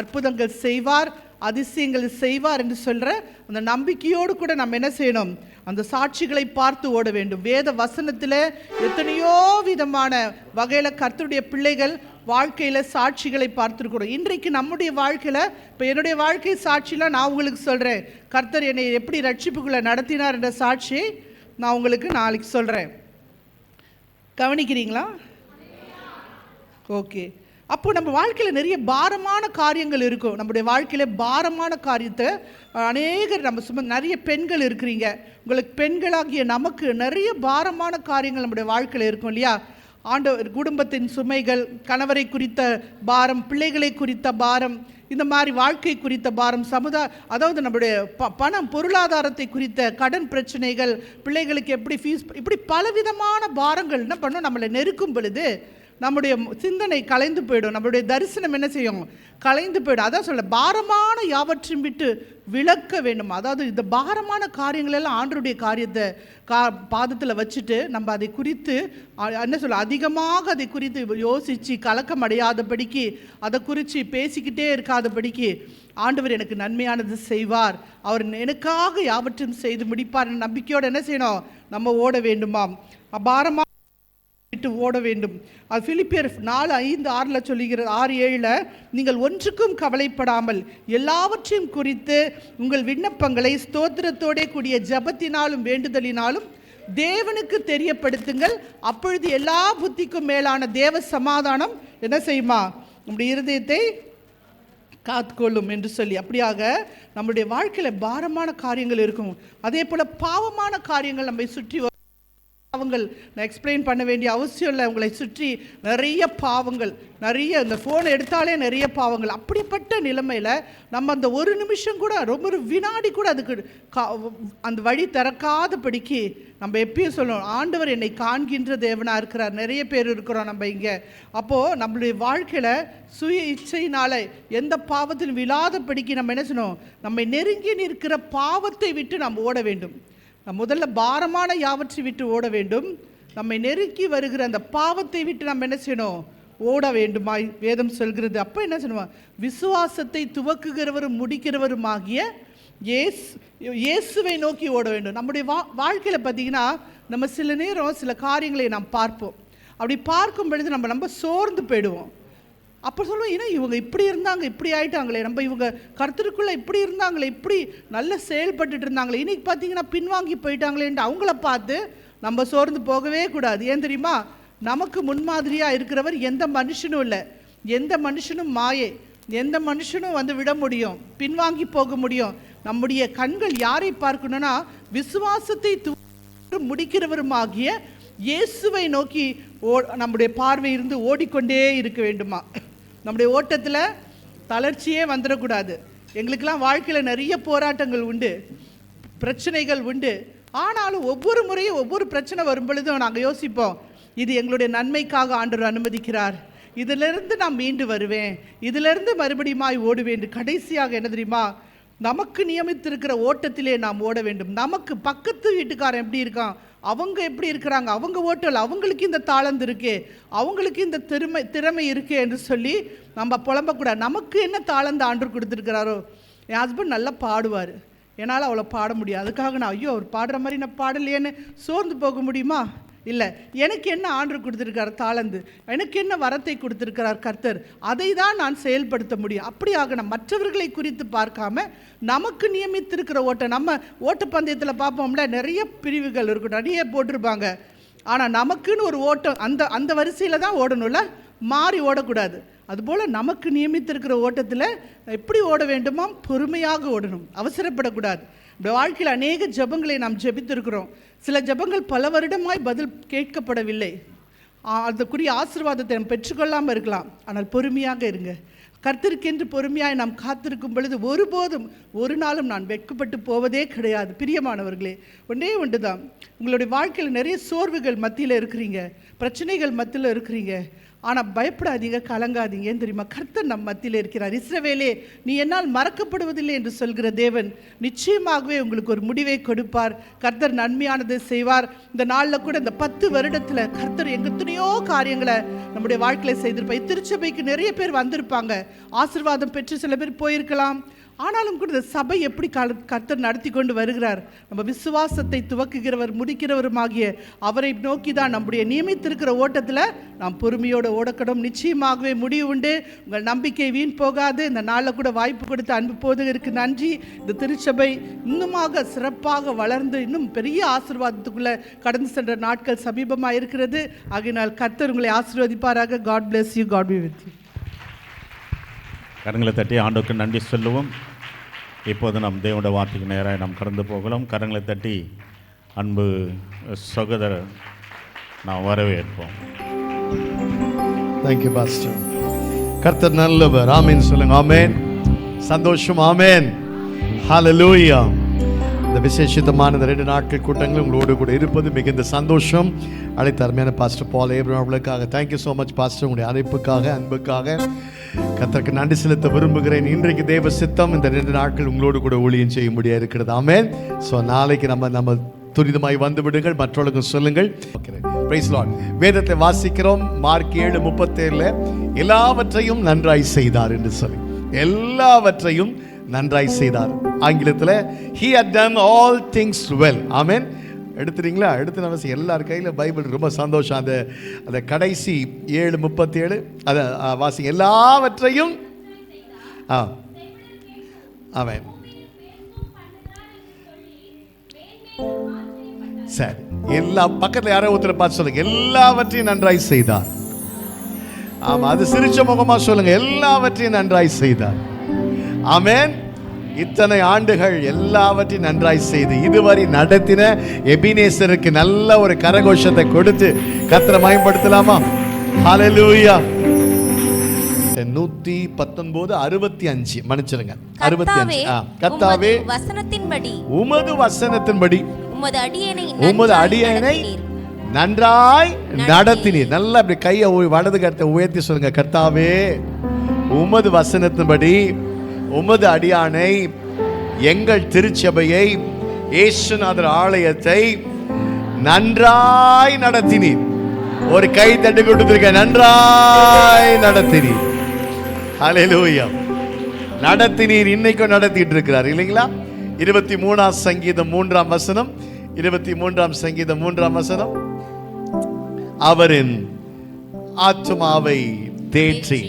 அற்புதங்கள் செய்வார், அதிசயங்கள் செய்வார் என்று சொல்கிற அந்த நம்பிக்கையோடு கூட நம்ம என்ன செய்யணும்? அந்த சாட்சிகளை பார்த்து ஓட வேண்டும். வேத வசனத்தில் எத்தனையோ விதமான வகையில் கர்த்தருடைய பிள்ளைகள் வாழ்க்கையில் சாட்சிகளை பார்த்துருக்குறோம். இன்றைக்கு நம்முடைய வாழ்க்கையில், இப்போ என்னுடைய வாழ்க்கை சாட்சியில் நான் உங்களுக்கு சொல்கிறேன், கர்த்தர் என்னை எப்படி ரட்சிப்புக்குள்ளே நடத்தினார் என்ற சாட்சி நான் உங்களுக்கு நாளைக்கு சொல்கிறேன். கவனிக்கிறீங்களா? ஓகே. அப்போ நம்ம வாழ்க்கையில் நிறைய பாரமான காரியங்கள் இருக்கும். நம்முடைய வாழ்க்கையில் பாரமான காரியத்தை அநேகர் நம்ம நிறைய பெண்கள் இருக்கிறீங்க, உங்களுக்கு பெண்களாகிய நமக்கு நிறைய பாரமான காரியங்கள் நம்முடைய வாழ்க்கையில் இருக்கும் இல்லையா? குடும்பத்தின் சுமைகள், கணவரை குறித்த பாரம், பிள்ளைகளை குறித்த பாரம், இந்த மாதிரி வாழ்க்கை குறித்த பாரம், அதாவது நம்முடைய பணம் பொருளாதாரத்தை குறித்த கடன் பிரச்சனைகள், பிள்ளைகளுக்கு எப்படி ஃபீஸ், இப்படி பலவிதமான பாரங்கள் என்ன பண்ணும்? நம்மளை நெருக்கும் பொழுது நம்முடைய சிந்தனை கலைந்து போயிடும், நம்மளுடைய தரிசனம் என்ன செய்யும்? கலைந்து போயிடும். அதான் சொல்ல, பாரமான யாவற்றையும் விட்டு விலக்க வேண்டும். அதாவது இந்த பாரமான காரியங்களெல்லாம் ஆண்டருடைய காரியத்தை பாதத்தில் வச்சுட்டு நம்ம அதை குறித்து என்ன சொல்ல, அதிகமாக அதை குறித்து யோசித்து கலக்கம் அடையாதபடிக்கு, அதை குறித்து பேசிக்கிட்டே இருக்காதபடிக்கு, ஆண்டவர் எனக்கு நன்மையானது செய்வார், அவர் எனக்காக யாவற்றையும் செய்து முடிப்பார் நம்பிக்கையோடு என்ன செய்யணும்? நம்ம ஓட வேண்டுமாம். பாரமாக விட்டு ஓட வேண்டும். அது பிலிப்பியர் 4:5-6 சொல்லுகிறது. 6:7 நீங்கள் ஒன்றுக்கும் கவலைப்படாமல் எல்லாவற்றையும் குறித்து உங்கள் விண்ணப்பங்களை ஸ்தோத்திரத்தோட கூடிய ஜபத்தினாலும் வேண்டுதலினாலும் தேவனுக்கு தெரியப்படுத்துங்கள், அப்பொழுது எல்லா புத்திக்கும் மேலான தேவ சமாதானம் என்ன செய்யுமா? நம்முடைய இருதயத்தை காத்துக்கொள்ளும் என்று சொல்லி. அப்படியாக நம்முடைய வாழ்க்கையில் பாரமான காரியங்கள் இருக்கும். அதே போல் பாவமான காரியங்கள் நம்மை சுற்றி பாவங்கள் நான் எக்ஸ்பிளைன் பண்ண வேண்டிய அவசியம் இல்லை. உங்களை சுற்றி நிறைய பாவங்கள், நிறைய இந்த ஃபோனை எடுத்தாலே நிறைய பாவங்கள். அப்படிப்பட்ட நிலைமையில் நம்ம அந்த ஒரு நிமிஷம் கூட, ரொம்ப ஒரு வினாடி கூட அதுக்கு அந்த வழி திறக்காதபடிக்கு நம்ம எப்பயும் சொல்லணும், ஆண்டவர் என்னை காண்கின்ற தேவனாக இருக்கிறார். நிறைய பேர் இருக்கிறோம் நம்ம இங்கே. அப்போது நம்மளுடைய வாழ்க்கையில் சுய இச்சையினால் எந்த பாவத்திலும் விழாதபடிக்கு நம்ம என்ன செய்யணும்? நம்மை நெருங்கி நிற்கிற பாவத்தை விட்டு நம்ம ஓட வேண்டும். முதல்ல பாரமான யாவற்றை விட்டு ஓட வேண்டும். நம்மை நெருக்கி வருகிற அந்த பாவத்தை விட்டு நம்ம என்ன செய்யணும்? ஓட வேண்டுமாய் வேதம் சொல்கிறது. அப்போ என்ன செய்யணும்? விசுவாசத்தை துவக்குகிறவரும் முடிக்கிறவருமாகிய இயேசுவை நோக்கி ஓட வேண்டும். நம்முடைய வாழ்க்கையில் பார்த்திங்கன்னா, நம்ம சில நேரம் சில காரியங்களை நாம் பார்ப்போம். அப்படி பார்க்கும் பொழுது நம்ம சோர்ந்து போயிடுவோம். அப்போ சொல்லுவோம், ஏன்னா இவங்க இப்படி இருந்தாங்க, இப்படி ஆயிட்டாங்களே, நம்ம இவங்க கர்த்தருக்குள்ளே இப்படி இருந்தாங்களே, இப்படி நல்ல செயல்பட்டுட்டு இருந்தாங்களே, இன்னைக்கு பார்த்தீங்கன்னா பின்வாங்கி போயிட்டாங்களேன்ட்டு அவங்கள பார்த்து நம்ம சோர்ந்து போகவே கூடாது. ஏன் தெரியுமா? நமக்கு முன்மாதிரியாக இருக்கிறவர் எந்த மனுஷனும் இல்லை. எந்த மனுஷனும் மாயை, எந்த மனுஷனும் விட முடியும், பின்வாங்கி போக முடியும். நம்முடைய கண்கள் யாரை பார்க்கணும்னா, விசுவாசத்தை முடிக்கிறவருமாகிய இயேசுவை நோக்கி நம்முடைய பார்வை இருந்து ஓடிக்கொண்டே இருக்க வேண்டுமா? நம்முடைய ஓட்டத்தில் தளர்ச்சியே வந்துடக்கூடாது. எங்களுக்கெல்லாம் வாழ்க்கையில் நிறைய போராட்டங்கள் உண்டு, பிரச்சனைகள் உண்டு. ஆனாலும் ஒவ்வொரு முறையும் ஒவ்வொரு பிரச்சனை வரும் பொழுதும் நாங்கள் யோசிப்போம், இது எங்களுடைய நன்மைக்காக ஆண்டவர் அனுமதிக்கிறார், இதிலிருந்து நான் மீண்டு வருவேன், இதிலிருந்து மறுபடியுமாய் ஓடுவேன். கடைசியாக என்ன தெரியுமா? நமக்கு நியமித்திருக்கிற ஓட்டத்திலே நாம் ஓட வேண்டும். நமக்கு பக்கத்து வீட்டுக்காரன் எப்படி இருக்கான், அவங்க எப்படி இருக்கிறாங்க, அவங்க ஓட்டல், அவங்களுக்கு இந்த தாளந்து இருக்கே, அவங்களுக்கு இந்த திறமை இருக்கே என்று சொல்லி நம்ம புலம்பக்கூடாது. நமக்கு என்ன தாளந்து ஆண்டவர் கொடுத்துருக்கிறாரோ, என் ஹஸ்பண்ட் நல்லா பாடுவார், என்னால் அவ்வளோ பாட முடியாது, அதுக்காக நான் ஐயோ அவர் பாடுற மாதிரி நான் பாடலையேன்னு சோர்ந்து போக முடியுமா? இல்லை. எனக்கு என்ன ஆண்டவர் கொடுத்துருக்கார் தாளந்து, எனக்கு என்ன வரத்தை கொடுத்துருக்கிறார் கர்த்தர், அதை தான் நான் செயல்படுத்த முடியும். அப்படியாக நம்ம மற்றவர்களை குறித்து பார்க்காம நமக்கு நியமித்திருக்கிற ஓட்டம், நம்ம ஓட்டப்பந்தயத்தில் பார்ப்போம்ல, நிறைய பிரிவுகள் இருக்கும், நிறைய போட்டிருப்பாங்க. ஆனால் நமக்குன்னு ஒரு ஓட்டம், அந்த வரிசையில் தான் ஓடணும்ல, மாறி ஓடக்கூடாது. அதுபோல் நமக்கு நியமித்திருக்கிற ஓட்டத்தில் எப்படி ஓட வேண்டுமோ பொறுமையாக ஓடணும், அவசரப்படக்கூடாது. இந்த வாழ்க்கையில் அநேக ஜபங்களை நாம் ஜெபித்திருக்கிறோம். சில ஜபங்கள் பல வருடமாய் பதில் கேட்கப்படவில்லை. அதுக்குரிய ஆசீர்வாதத்தை நாம் பெற்றுக்கொள்ளாமல் இருக்கலாம். ஆனால் பொறுமையாக இருங்க. கர்த்தருக்கென்று பொறுமையாய் நாம் காத்திருக்கும் பொழுது ஒருபோதும் ஒரு நாளும் நான் வெட்கப்பட்டு போவதே கிடையாது. பிரியமானவர்களே, ஒன்றே ஒன்று தான், உங்களுடைய வாழ்க்கையில் நிறைய சோர்வுகள் மத்தியில் இருக்கிறீங்க, பிரச்சனைகள் மத்தியில் இருக்கிறீங்க. ஆனால் பயப்படாதீங்க, கலங்காதீங்க. ஏன் தெரியுமா? கர்த்தர் நம் மத்தியில் இருக்கிறார். இஸ்ரவேலே, நீ என்னால் மறக்கப்படுவதில்லை என்று சொல்கிற தேவன் நிச்சயமாகவே உங்களுக்கு ஒரு முடிவை கொடுப்பார். கர்த்தர் நன்மையானதை செய்வார். இந்த நாளில் கூட இந்த 10 வருடத்தில் கர்த்தர் எத்தனையோ காரியங்களை நம்முடைய வாழ்க்கையில் செய்திருப்பார். திருச்சபைக்கு நிறைய பேர் வந்திருப்பாங்க, ஆசீர்வாதம் பெற்று சில பேர் போயிருக்கலாம். ஆனாலும் கூட இந்த சபை எப்படி கர்த்தர் நடத்தி கொண்டு வருகிறார். நம்ம விசுவாசத்தை துவக்குகிறவர் முடிக்கிறவருமாகிய அவரை நோக்கி தான் நம்முடைய நியமித்திருக்கிற ஓட்டத்தில் நாம் பொறுமையோடு ஓடக்கணும். நிச்சயமாகவே முடிவு உண்டு. உங்கள் நம்பிக்கை வீண் போகாது. இந்த நாளில் கூட வாய்ப்பு கொடுத்து அன்பு போதகருக்கு நன்றி. இந்த திருச்சபை இன்னுமாக சிறப்பாக வளர்ந்து இன்னும் பெரிய ஆசீர்வாதத்துக்குள்ளே கடந்து சென்ற நாட்கள் சமீபமாக இருக்கிறது. ஆகையினால் கர்த்தர் உங்களை ஆசீர்வதிப்பாராக. God bless you. God be with you. கரங்களை தட்டி ஆண்டவருக்கு நன்றி சொல்லுவோம். இப்போது நம் தேவனுடைய வார்த்தைக்கு நேராக நாம் கடந்து போகலாம். கரங்களை தட்டி அன்பு சகோதரர் நாம் வரவேற்போம். Thank you pastor. கர்த்தர் நல்லவர். ஆமென் சொல்லுங்க. ஆமென். சந்தோஷம். ஆமென். ஹல்லேலூயா. இந்த விசேஷித்தமான இந்த 2 நாட்கள் கூட்டங்கள் உங்களோடு கூட இருப்பது மிகுந்த சந்தோஷம். அழைத்த அருமையான பாஸ்டர் பால் ஏப்ரஹாம் அவர்களுக்காக தேங்க்யூ ஸோ மச் பாஸ்டர். உங்களுடைய அழைப்புக்காக, அன்புக்காக கர்த்தருக்கு நன்றி செலுத்த விரும்புகிறேன். இன்றைக்கு தேவ சித்தம் இந்த 2 நாட்கள் உங்களோடு கூட ஊழியம் செய்ய முடியாது இருக்கிறது. ஆமென். ஸோ நாளைக்கு நம்ம துரிதமாய் வந்து விடுங்கள், மற்றவர்களுக்கும் சொல்லுங்கள். Praise Lord. வேதத்தை வாசிக்கிறோம். மார்க் 7:37 எல்லாவற்றையும் நன்றாய் செய்தார் என்று சொல்லி, எல்லாவற்றையும் நன்றாய் செய்தார். ஆங்கிலத்தில் he had done all things well. ஆமென். எடுத்துறீங்களா? எடுத்து நம்ம எல்லார் கையில் பைபிள். ரொம்ப சந்தோஷம். அந்த கடைசி 7:37 அதை வாசிங்க. எல்லாவற்றையும் ஆமென். சரி, எல்லா பக்கத்தில் யாரோ ஒருத்தரை பார்த்து சொல்லுங்க, எல்லாவற்றையும் நன்றாய் செய்தார். ஆமா, அது சிரிச்ச முகமா சொல்லுங்க, எல்லாவற்றையும் நன்றாய் செய்தார். ஆமென். இத்தனை ஆண்டுகள் எல்லாவற்றையும் நன்றாய் செய்து இதுவரை நடத்தின எபினேசருக்கு நல்ல ஒரு கரகோஷத்தை கொடுத்து கர்த்தரை மகிமைப்படுத்தலாமா? ஹல்லேலூயா. 119:65 மன்னிச்சிடுங்க, 65. கர்த்தாவே, வசனத்தின்படி உமது வசனத்தின்படி உமது அடியேனை நன்றாய் நடத்தினீர். நல்லா இப்படி கையை வலது கரத்தை உயர்த்தி சொல்லுங்க. கர்த்தாவே, உமது வசனத்தின்படி உமது அடியானை, எங்கள் திருச்சபையை, இயேசுநாதர் ஆலயத்தை நன்றாய் நடத்தினீர். ஒரு கை தட்டி கொடுத்திருக்க. நன்றாய் நடத்தினீர். ஹல்லேலூயா. நடத்தினீர். இன்னைக்கும் நடத்திட்டு இருக்கிறார் இல்லைங்களா? 23ஆம் சங்கீதம் 3ஆம் வசனம். 23ஆம் சங்கீதம் 3ஆம் வசனம். அவரின் ஆத்துமாவை தேற்றி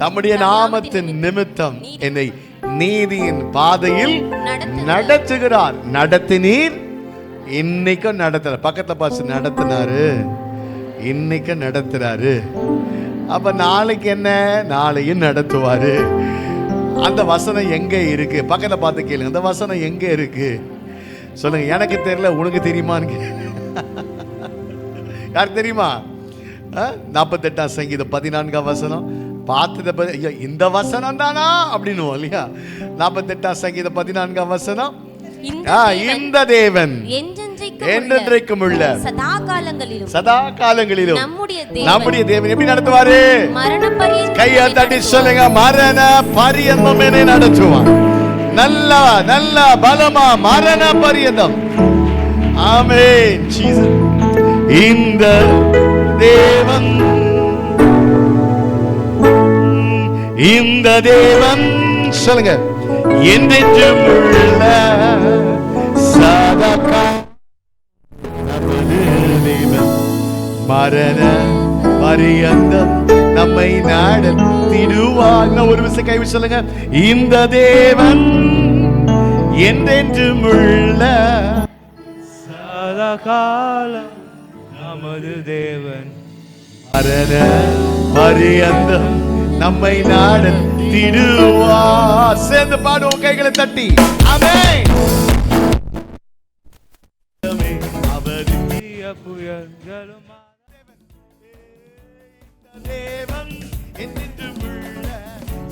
தம்முடைய நாமத்தின் நிமித்தம் என்னை நீதியின் பாதையில் நடத்துகிறார். நடத்தினீர். இன்னைக்கும் நடத்துறார். பக்கத்துல பாச நடத்தினாரு, இன்னைக்கும் நடத்துறாரு. அப்ப நாளைக்கு என்ன? நாளையும் நடத்துவாரு. அந்த வசனம் எங்க இருக்கு? பக்கத்துல பார்த்து கேளுங்க, அந்த வசனம் எங்க இருக்கு சொல்லுங்க. எனக்கு தெரியல, உனக்கு தெரியுமான்னு. யாருக்கு தெரியுமா? 48ஆம் சங்கீதம் 14ஆம் வசனம். பார்த்து இந்த வசனம் தானா அப்படின்னு இல்லையா? 48ஆம் சங்கீதம் 14ஆம் வசனம். இந்த தேவன் என்றென்றைக்கும் உள்ள சதா காலங்களிலும் நம்முடைய தேவன் எப்படி நடத்துவாரு? கையை தட்டி சொல்லுங்க. மரண பரியந்தம் என்னை நடத்துவான். நல்ல நல்ல பலமா மரண பரியந்தம். ஆமென். ஜீசஸ். இந்த தேவன், இந்த தேவன் சொல்லுங்க, என்றென்றும் உள்ள சதா நமது தேவன் மரண பரியந்தம் நம்மை நடத்திடுவார். ஒரு விஷயம் கைவி சொல்லுங்க. இந்த தேவன் என்றென்றும் உள்ள சதா காலம் நமது தேவன் மரண பரியந்தம் நம்மை நடத்திடுவார். சேர்ந்து பாடுவோம் கைகளை தட்டி. ஆமென். தேவன் என்றென்றும் உள்ள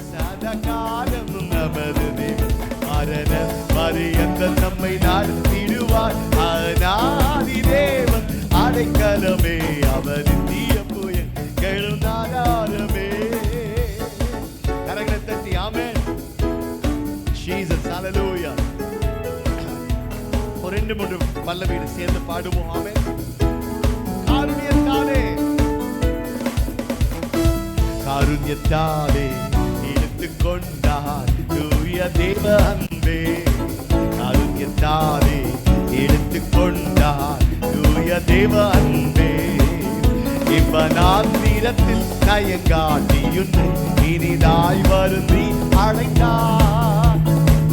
சதா காலமும் நமது தேவன் மரண பரியந்தம் நம்மை நடத்திடுவார். அநாதி தேவன் அடைக்கலமே, அவர் நித்திய புயல் கெழுநாதா Jesus, hallelujah. ஒரு 2-3 பல்லவியை சேர்ந்து பாடுவோம். ஆமென். காருண்யத்தாலே காருண்யத்தாலே இழுத்துக் கொண்டார் தூய தேவ அன்பே. காருண்யத்தாலே இழுத்துக் கொண்டார் தூய தேவ அன்பே. இவனாந்திரத்தில் நயங்காட்டியுன்னை இனிதாய் வருந்தி அழைத்தார்.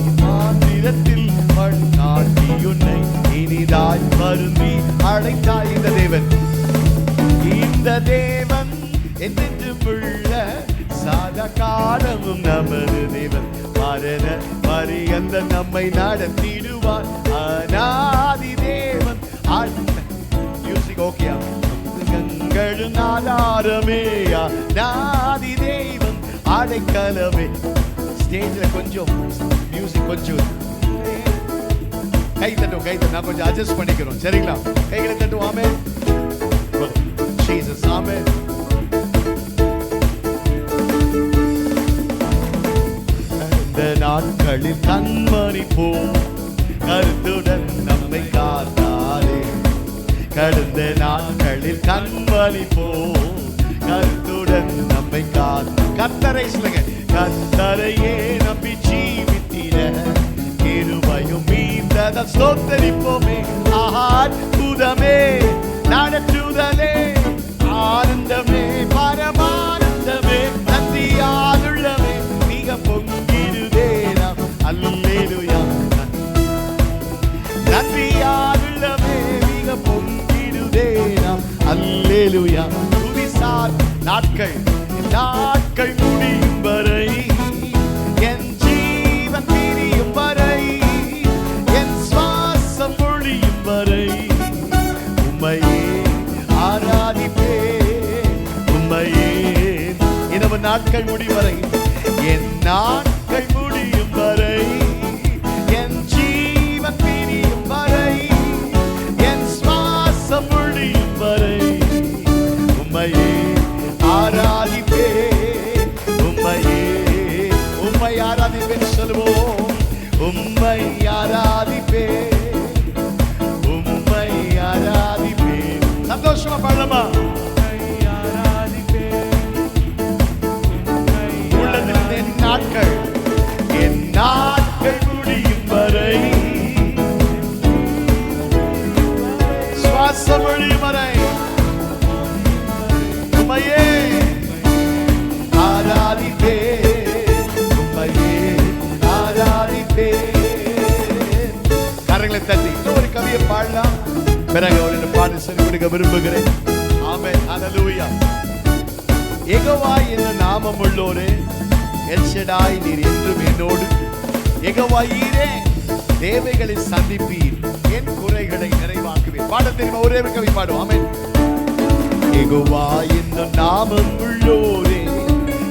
இவனாந்திரத்தில் வழிகாட்டியுன்னை இனிதாய் வருந்தி அழைத்தார். இந்த தேவன் என்றென்றும் உள்ள சதா காலமும் நமது தேவன். மரண பரியந்த நம்மை நடத்திடுவார் அநாதி தேவன். மியூசிக் ஓகேயா? கண்களின் ஆதாரமேயா நாதி தேவன் அடைக்கலமே. ஸ்டேஜ்ல கொஞ்சம் மியூசிக் கொஞ்சம் கை தட்டும் நான் கொஞ்சம் அட்ஜஸ்ட் பண்ணிக்கிறோம். சரிங்களா? கைகளை தட்டும். ஆமென். ஜீசஸ். ஆமென். அந்த நாட்களில் கண்மணி போ கருத்துடன் நம்மை காத்தாரே. கடந்த நாட்களில் கண்மணி போ கருத்துடன் நம்மை காத்த கர்த்தரை சொல்லுங்க. கர்த்தரையே நம்பி ஜீவித்திட கிருபையும் மீந்தத ஸ்தோத்தரிப்போமே. அற்புதமே நடத்துதலே ஆனந்தமே பரமானந்தமே நந்தியாலுள்ளமே மிக பொங்கிடுதே நாம். அல்லேலூயா. நந்தியாலுள்ளமே மிக பொங்கிடுதே நாம். அல்லேலூயா. துதிசார் நாட்கள் முடியும் வரை என் ஜீவன் பிரியும் வரை என் சுவாசம் ஒழியும் வரை உம்மையே ஆராதிப்பே. உம்மையே இரவு நாட்கள் முடியும் வரை என் நாட்கள் முடியும் வரை என் ஜீவன் பிரியும் வரை என் சுவாசம் ஒழியும் வரை உம்மையே ஆராதிப்பே. உம்மை ஆராதிப்பேன் சொல்லுவோம். உம்மை ஆராதிப்பே. உம்மை ஆராதிப்பே. சந்தோஷமா பாடலாமா? உள்ளதில் என் நாட்கள் முடியும் வரை சுவாசம் ஒழியும் வரை உம்மையே ஆராதிப்பே. உம்மையே ஆராதிப்பே. கரங்களை தட்டி ஒரு கவியை பாடலாம். பிறகு ஒரு பாட்டு சொல்லி கொடுக்க விரும்புகிறேன். ஆமென். ஹல்லேலூயா. யெகோவா என்ற நாமம் உள்ளோரே எல் ஷடாய் நீர் என்றும் என்னோடு. யெகோவா ஈரே தேவைகளை சந்திப்பீர் என் குறைகளை நிறைவாக்குவீர். பாட தெரியுமா? ஒரே கவி பாடும். ஆமென். யெகோவா என்ற நாமம் உள்ளோரே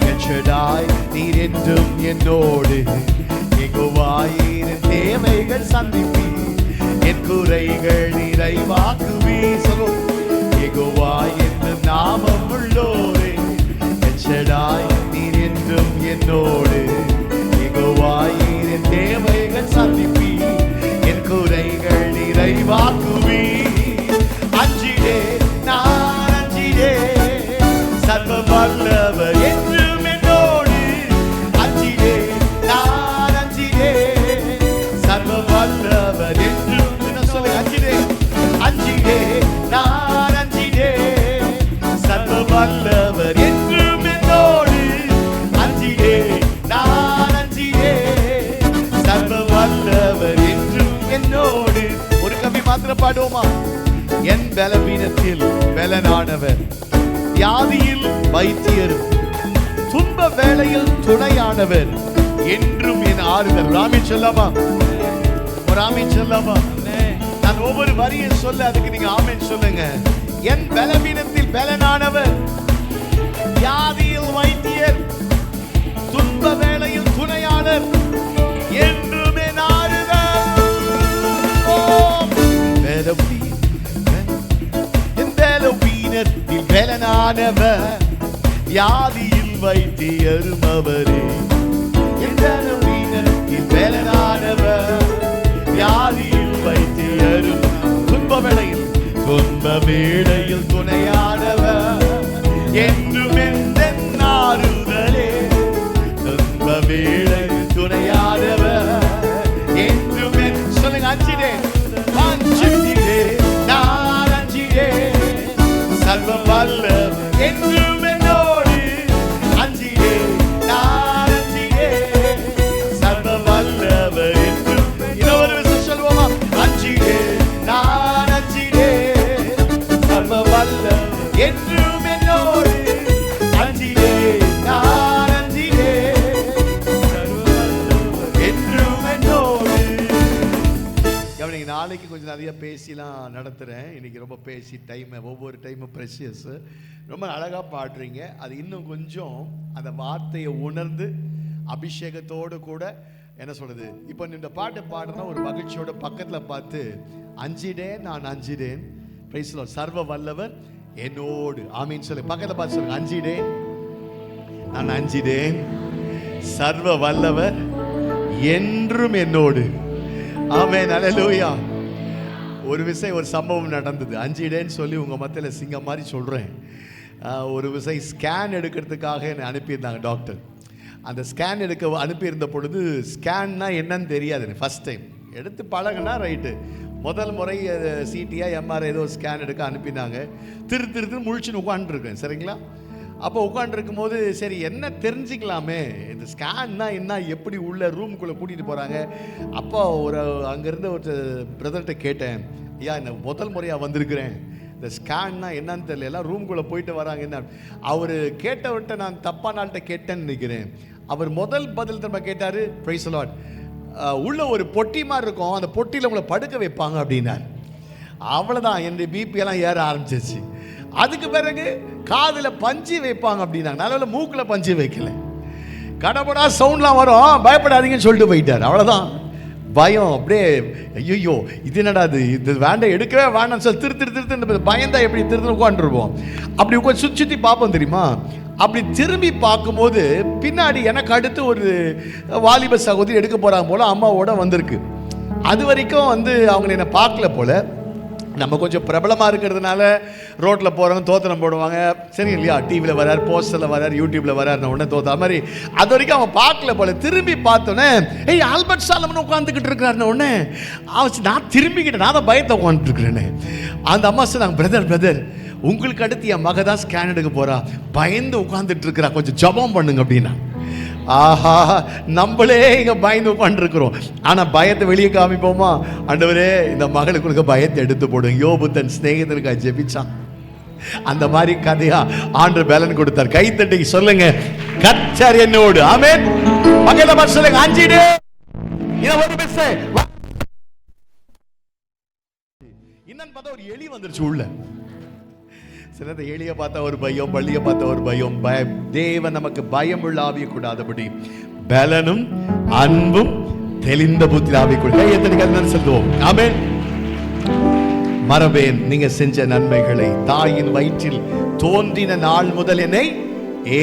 எல் ஷடாய் நீர் என்றும் என்னோடு. யெகோவா ஈரே தேவைகள் சந்திப்பீர் என் குறைகள் நிறைவாக்குவீர். சொல்லும். யெகோவா என்ற நாமம் உள்ளோரே எல் ஷடாய் நீர் என்றும் என்னோடு. யெகோவா ஈரே தேவைகள் சந்திப்பீர் என் குறைகள் நிறைவாக்குவீர். அஞ்சிடே நான் அஞ்சிடே சர்வ வல்லவர் என்றும் என்னோடு. அஞ்சிடே நான் அஞ்சிடே சர்வ வல்லவர் என்றும் சொல்லு. அஞ்சிடே அஞ்சிடே நான் அஞ்சிடே சர்வ வல்லவர் என்றும் என்னோடு. அஞ்சிடே நான் அஞ்சிடே சர்வ வல்லவர் என்றும் என்னோடு. ஒரு கவி மாத்திரம் பாடுவோமா? என் பலவீனத்தில் பலனானவர் வியாதியில் வைத்தியர் துன்ப வேளையில் துணையானவர் என்றும் என் ஆறுதல். ராமி சொல்லாமா? ராமி சொல்லாமா? நான் ஒவ்வொரு வரியை சொல்ல அதுக்கு நீங்க ஆமென் சொல்லுங்க. என் பலவீனத்தில் பலனானவர் வியாதியில் வைத்தியர் துன்ப வேளையில் துணையாளர் என்றும் என் ஆறுதல். என் பலவீனத்தில் பலனானவர் வியாதியில் வைத்தியரும் அவரே. என் பலவீனத்தில் பலனானவர் வேளையில் துணையானவர் என்றும் ஆறுதலே. துன்ப வேளையில் துணையானவர் என்றும் சொல்லுங்க. அஞ்சிடேன் நான் அஞ்சிடேன், சர்வ வல்லவர் என்றும் என்னோடு. அஞ்சிடேன் நான் அஞ்சிடேன், சர்வ வல்லவர் என்றும். இன்னொரு விஷயம் சொல்லுவோமா? அஞ்சிடேன் நான் அஞ்சிடேன், சர்வ வல்லவர் என்றும் என்னோடு. அஞ்சிடேன் நான் அஞ்சிடேன், சர்வ வல்லவர் என்றும் என்னோடு. கவனிங்க, நாளைக்கு கொஞ்சம் நிறைய பேசிலாம் நடத்துகிறேன். இன்னைக்கு ரொம்ப பேசி ஒவ்வொரு டைமும் ப்ரெஷியஸ். ரொம்ப அழகாக பாடுறீங்க. அது இன்னும் கொஞ்சம் அந்த வார்த்தையை உணர்ந்து அபிஷேகத்தோடு கூட என்ன சொல்றது, இப்போ இந்த பாட்டை பாடுறோன்னா ஒரு மகிழ்ச்சியோட பக்கத்தில் பார்த்து அஞ்சிடேன் நான் அஞ்சிடேன், பிரைஸ் தி லார்ட், சர்வ வல்லவர் என்னோடு. ஆமீன் சொல்லு. பக்கத்தில் பார்த்து சொல்லுங்க. அஞ்சிடேன் நான் அஞ்சிடேன், சர்வ வல்லவர் என்றும் என்னோடு. ஆமென், அல்லேலூயா. ஒரு விஷயம், ஒரு சம்பவம் நடந்தது. அஞ்சிடேன்னு சொல்லி உங்கள் மத்தியில் சிங்கம் மாதிரி சொல்கிறேன். ஒரு விஷயம் ஸ்கேன் எடுக்கிறதுக்காக என்னை அனுப்பியிருந்தாங்க டாக்டர். அந்த ஸ்கேன் எடுக்க அனுப்பியிருந்த பொழுது ஸ்கேன்னா என்னன்னு தெரியாது. ஃபஸ்ட் டைம் எடுத்து பழகுனா ரைட்டு. முதல் முறை சிடியா எம்ஆர்ஐ ஏதோ ஸ்கேன் எடுக்க அனுப்பினாங்க. திரு முழிச்சுன்னு உட்காந்துருக்கேன். சரிங்களா? அப்போ உட்காந்துருக்கும் போது சரி என்ன தெரிஞ்சுக்கலாமே, இந்த ஸ்கேன்னா என்ன, எப்படி உள்ள ரூமுக்குள்ளே கூட்டிகிட்டு போகிறாங்க. அப்போ அங்கேருந்து ஒரு பிரதர்கிட்ட கேட்டேன், ஐயா இந்த முதல் முறையாக வந்திருக்கிறேன், இந்த ஸ்கேன்னா என்னன்னு தெரியல, எல்லாம் ரூமுக்குள்ளே போயிட்டு வராங்க என்ன. அவர் கேட்டவர்கிட்ட நான் தப்பான ஆள்கிட்ட கேட்டேன்னு நினைக்கிறேன். அவர் முதல் பதில் திரும்ப கேட்டார், பிரைஸ் தி லார்ட், உள்ள ஒரு பொட்டி மாதிரி இருக்கும், அந்த பொட்டியில் உங்களை படுக்க வைப்பாங்க அப்படின்னார். அவ்வளோதான், என்னுடைய பிபியெல்லாம் ஏற ஆரம்பிச்சிச்சு. அதுக்கு பிறகு காதில் பஞ்சு வைப்பாங்க அப்படின்னாங்க. நல்ல மூக்கில் பஞ்சு வைக்கல, கடப்படா சவுண்ட்லாம் வரும், பயப்படாதீங்கன்னு சொல்லிட்டு போயிட்டார். அவ்வளோதான், பயம் அப்படியே. ஐயோ இது என்னடா இது வேண்டாம், எடுக்கவே வேண்டாம்னு சொல்லி திரு பயந்தா எப்படி திரு உட்காந்துருப்போம். அப்படி உட்காந்து சுற்றி பார்ப்போம் தெரியுமா. அப்படி திரும்பி பார்க்கும்போது பின்னாடி எனக்கு அடுத்து ஒரு வாலிப சகோதரி எடுக்க போகிறாங்க போல் அம்மாவோட வந்திருக்கு. அது வரைக்கும் அவங்க என்னை பார்க்கல போல். நம்ம கொஞ்சம் பிரபலமாக இருக்கிறதுனால ரோட்டில் போகிறவங்க தோத்திரம் போடுவாங்க, சரி இல்லையா, டிவியில் வரார், போஸ்டரில் வரார், யூடியூப்பில் வரார், உடனே தோத்த மாதிரி. அது வரைக்கும் அவன் பார்க்கல போல. திரும்பி பார்த்தோன்னே ஏய் ஆல்பர்ட் சாலமன் உட்காந்துக்கிட்டு இருக்கிறாருன்னு உடனே நான் திரும்பிக்கிட்டேன். நான் தான் பயத்தை உட்காந்துருக்கிறேன்னு. அந்த அம்மா சொன்னாங்க, பிரதர் உங்களுக்கு அடுத்து என் மக தான் ஸ்கேன் எடுக்க போகிறா, பயந்து உட்காந்துட்டு இருக்கிறா, கொஞ்சம் ஜபம் பண்ணுங்க அப்படின்னா. ஆஹா, நம்மளே இங்கே பயந்து உட்காந்துருக்கிறோம். ஆனால் பயத்தை வெளியே காமிப்போமா? ஆண்டவரே இந்த மகளுக்கு பயத்தை எடுத்து போடும். யோபு தன் ஸ்நேகிதனுக்காக ஜெபிச்சான். அந்த மாதிரி கதையா ஆண்டவர் பலன் கொடுத்தார். கைத்தட்டி சொல்லுங்க, கர்த்தர் என்னோடு. ஆமென். பக்கத்துல பார்த்து சொல்லுங்க, அஞ்சிடு. இத ஒரு மிஸ் இன்னன் பார்த்தா ஒரு எலி வந்துருச்சு உள்ள. சிலர் எலிய பார்த்தா ஒரு பயம், பள்ளியை பார்த்தா ஒரு பயம். தேவன் நமக்கு பயம் உள்ள ஆவிய கூடாதபடி பலனும் அன்பும் தெளிந்த புத்தி ஆவிய கூட எத்தனை கருத்து சொல்லுவோம். ஆமென். மறவேன் நீங்க செஞ்ச நன்மைகளை, தாயின் வயிற்றில் தோன்றின நாள் முதல் என்னை